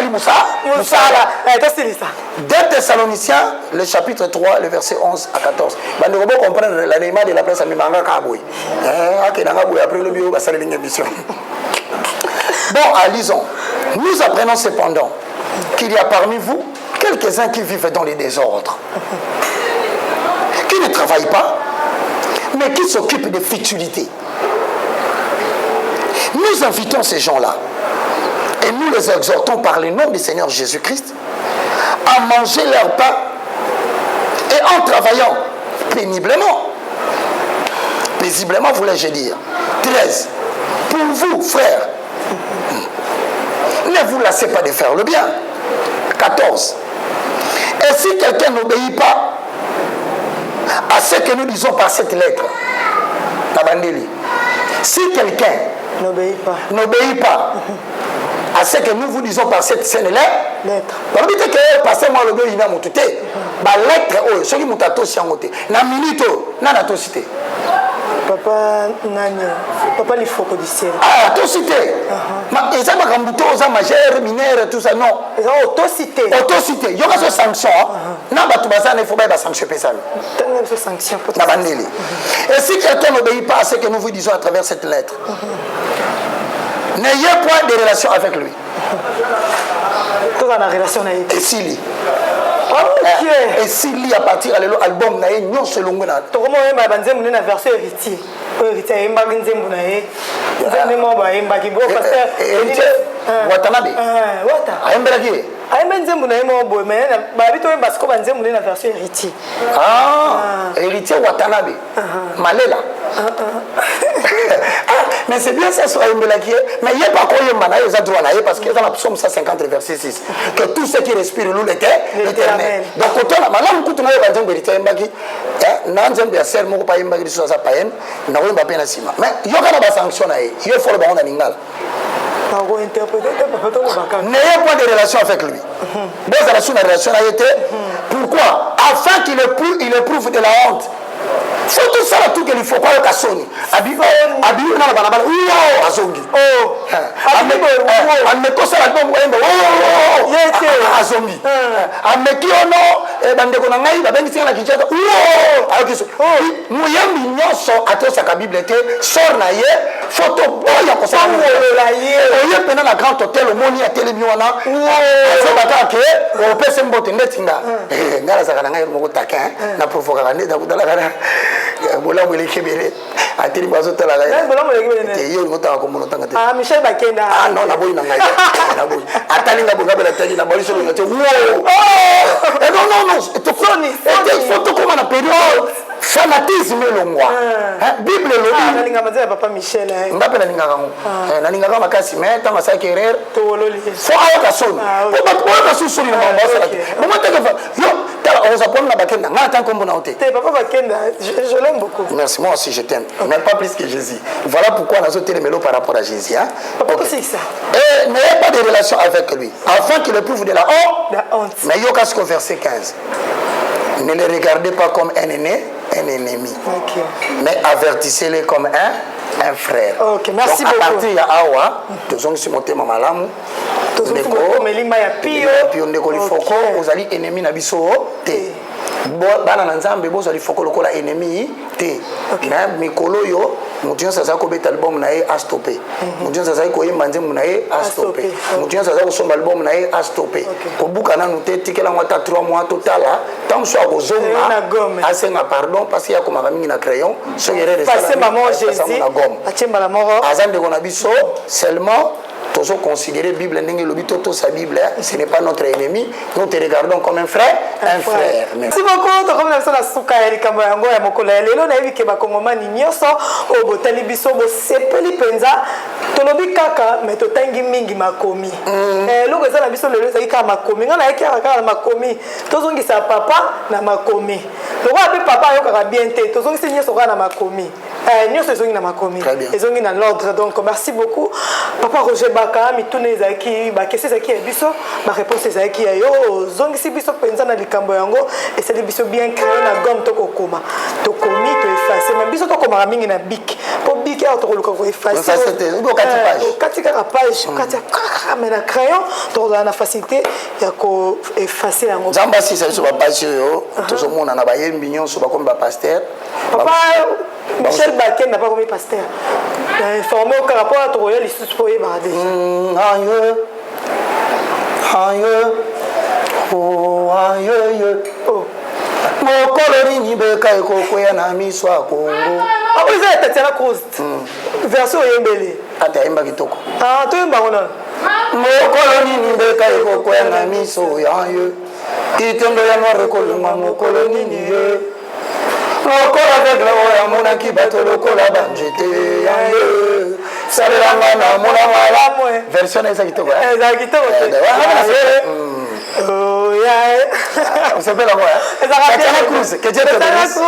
que musala to silisa 2 Thessaloniciens le chapitre 3 le verset 11 à 14 bande robo comprendre la Neymar de la presse amimanga ka boy akenanga boy après lobi yo basala linga mission. Bon, lisons. Nous apprenons cependant qu'il y a parmi vous quelques-uns qui vivent dans les désordres, qui ne travaillent pas, mais qui s'occupent de futilités. Nous invitons ces gens-là et nous les exhortons par le nom du Seigneur Jésus-Christ à manger leur pain et en travaillant péniblement. Paisiblement, voulais-je dire. 13. Pour vous, frères, ne vous lassez pas de faire le bien. 14. Et si quelqu'un n'obéit pas à ce que nous disons par cette lettre. Nabandeli. Si quelqu'un n'obéit pas à ce que nous vous disons par cette scène lettre. Parce que passer moi le gars il a mon tuté. Ba lettre oh ce qui mutato si angoté. Na minito na na to cité. Papa nani? Papa les faux du ciel. Ah to cité. Mais ça va comme tout ça majeur mineur tout ça non. Auto cité. Auto cité. Yo ka so sanction. Na ba tu basa ne faut pas sanction pesana. Tellement de sanction. Na bandeli. Et si quelqu'un n'obéit pas à ce que nous vous disons à travers cette lettre. N'ayez point de relation avec lui. Tout dans la relation avec lui. Et s'il lit. Ok. Et s'il lit à partir de l'album, il y a une selon moi. Tout le monde a une version héritier. Héritier, il y a une version héritier. Watanabe. Ah, héritier Watanabe. Malela. Mais c'est bien ça sur Mbelaki. Mais il n'y a pas quoi y parce qu'il y a dans la psaume 150 verset 6 que tout ce qui respire l'eau l'éternel. Donc autant la malam kutu na yeba nzembe lita mbaki na nzembe ya ser moko pa mbaki so sa payen na ko mbape na sima. Mais yo kana ba sanction na ye. Yo faut le ba on lingala. N'ayez pas de relation avec lui. Bon, ça a une relation à été. Pourquoi? Afin qu'il éprouve de la honte. Faut tout ça tout qu'il faut pas le cassoni. Abiyo na balabala. Oh, azongi. Oh. Ameto ça la bombe wembe. Oh. Yete azongi. Ameki ono bandeko na ngai babengi singa na kichaka. Oh. Ayokiso. Muyembi nyoso atosa ka Bible te sor na ye photo boya ko sa la ye. Oye pena na grand hôtel omoni ya telemi wana. Oh. Baka ke o pese mbote ndetinga. Ngala saka ngai moko takin na provoka ne da kudala kana. Bola wele kebere ateli bazo tala ga bola wele kebere te yo ngota ko mono tanga te ah Michel Bakenda ah non na boy na ngai na boy atali nga bonga bela tali na boy so ngate wow et non to soni et photo comme na période fanatisme longwa Bible lo na linga mazela papa Michel mbape na linga kango na linga kama makasi mais tanga sa kerer to wololi fo ayo ka soni ko ba ko ka soni na mbasa la mo mata ka yo on s'apprend la Bakenda nga tant comme bonauté papa Bakenda je l'aime beaucoup. Merci, moi aussi je t'aime. Même pas plus que Jésus. Voilà pourquoi on a sauté les mélos par rapport à Jésus. Hein? Pourquoi c'est ça? Et n'ayez pas de relation avec lui, afin qu'il éprouve de la honte. Mais il y a qu'au verset 15. Ne les regardez pas comme un aîné, un ennemi. Okay. Mais avertissez-les comme un frère. Ok, merci beaucoup. À partir de Awa, nous sommes montés Mamalamu. Vous allez ennemi Nabiso. Bana na nzambe bozo lifoko lokola ennemi te na mikolo yo mutu sasa ko beta album na ye a stopper mutu sasa ko yemba nzembo na ye a stopper mutu sasa ko somba album na ye a stopper ko buka na nute tikela ngata 3 mois totala tant soit ko zonga asenga pardon parce ya ko mamingi na crayon so yere passer maman Jésus achemba la mort azande ko na biso seulement tous considérer Bible ndenge lobito to sa Bible ce n'est pas notre ennemi nous te regardons comme un frère merci beaucoup to comme na sala suka ya likambo yango ya mokolo ya lelo na yebi ke ba kongomani nyoso o botali biso bo sepeli penza to lobi kaka mais to tangi mingi makomi loko eza na biso lelo ezaki kaka makomi ngana yaki kaka makomi tozongisa papa na makomi loko ape papa ayokaka bien te tozongisi nyoso kaka na makomi nyoso ezongi na makomi ezongi na l'ordre donc merci beaucoup papa Roger Baka mitune ezaki ba kesi ezaki ya biso ba réponse ezaki ya yo zongisi biso penza na likambo yango et c'est biso bien créé na gomme to kokoma to komi to effacer mais biso to koma mingi na bic po bic ya to ko effacer ça c'était go katika page katika mais na crayon to na facilité ya ko effacer yango zamba si ça ba page yo to so mona na ba yembi nyonso ba comme ba pasteur papa Michel Baken n'a pas comme pasteur informé au rapport à Troyal il se spoilé bardé mokolo nini beka ekokwea na miso ya Kongo akoza Tatiana Cruz version yembele ata yemba kitoko toyemba ngona mokolo nini beka ekokwea na miso ya yo itondo ya ngore kolunga mokolo nini ye mokolo aveugle oya monaki bato lokola banjete ya yo salelanga na mona malamu version eza kitoko eza kitoko On s'appelle quoi? Katiana Cruz. Que Dieu te bénisse.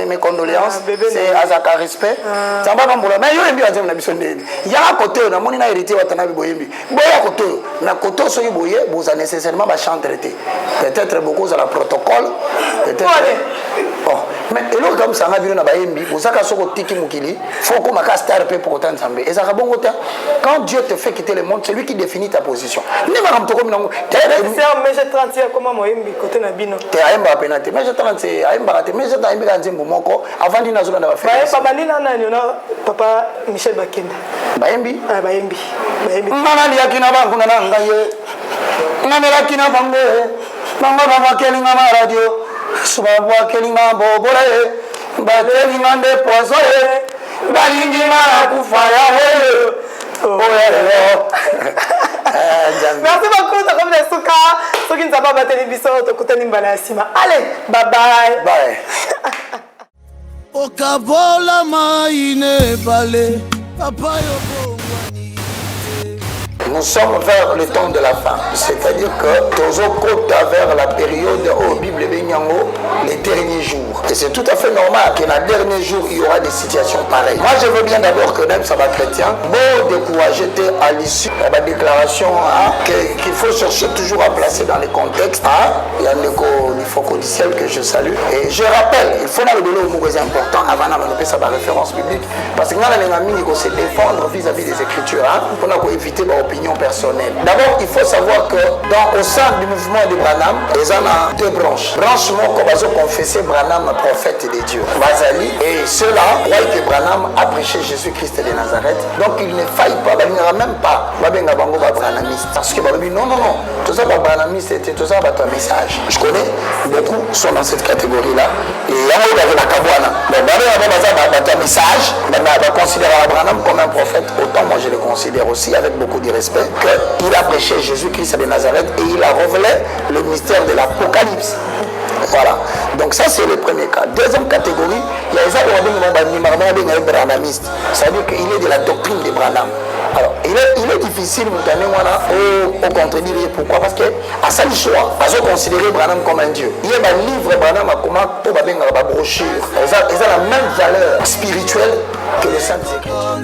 Mes condoléances. C'est Azaka respect. Ça va comme mais yo embi azem na biso ndeni. Ya côté na moni na hérité watana bi boyembi. Boya côté na côté so boye boza nécessairement ba chanter. Peut-être beaucoup à la protocole. Peut-être. Bon, mais elo comme ça na bino na bayembi, bozaka soko tiki mukili, faut ko maka star pe pour autant nzambe. Et ça ka bongo ta. Quand Dieu te fait quitter le monde, c'est lui qui définit ta position. Ni ma ramtoko minango. C'est un mais 30 comment moyembi côté na bino. Te ayemba penate. Mais 30 ayemba te mais ayemba kanzembo moko avant dina zola na ba faire. Ba papa nina na nyona papa Michel Bakenda. Bayembi? Ah bayembi. Bayembi. Mama li akina bangu na ngaye. Ngamela kina bangu. Mama baba kelinga ma radio. Subabwa kelinga bobole. Batelinga nde pozoe. Balingi ma kufaya he. Oh merci beaucoup de comme les souka. Ceux qui ne savent pas ma télévision, tu écoutes Nimbala Sima. Allez, bye bye. Bye. Okabola maine balé, papa yo. Nous sommes vers le temps de la fin, c'est-à-dire que Tozo compte vers la période où la Bible est les derniers jours. Et c'est tout à fait normal que dans les derniers jours, il y aura des situations pareilles. Moi, je veux bien d'abord que même ça va chrétien, bon décourager à l'issue de la déclaration qu'il faut chercher toujours à placer dans les contextes. Il y a il faut qu'on dise que je salue. Et je rappelle, il faut dans le boulot où c'est important avant de faire sa référence biblique. Parce que nous avons se défendre vis-à-vis des Écritures. Pour éviter l'opinion personnelle. D'abord, il faut savoir que au sein du mouvement de Branham, il y a deux branches. Branche qui confesser Branham prophète de Dieu. Bazali. Et ceux-là croient que Branham a prêché Jésus-Christ de Nazareth. Donc il ne faille pas, il n'y aura même pas Branhamiste. Parce que non, tout ça pas Branhamiste, tout ça pas un message. Je connais beaucoup sont dans cette catégorie-là. Et il y a la Kabwana. Donc un message, on considère Branham comme un prophète. Autant moi je le considère aussi avec beaucoup de respect qu'il a prêché Jésus-Christ de Nazareth et il a révélé le mystère de l'Apocalypse. Voilà. Donc ça c'est le premier cas. Deuxième catégorie, il y a les branhamistes. C'est-à-dire qu'il est de la doctrine de Branham. Alors, il est difficile de contredire. Pourquoi? Parce qu'à ça, choix, à considérer Branham comme un dieu. Il y a un livre Branham comment pour la brochure. Ils ont la même valeur spirituelle que les saintes écritures.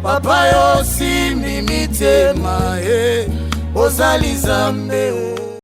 Papa yo simbi mitema ozali zambe.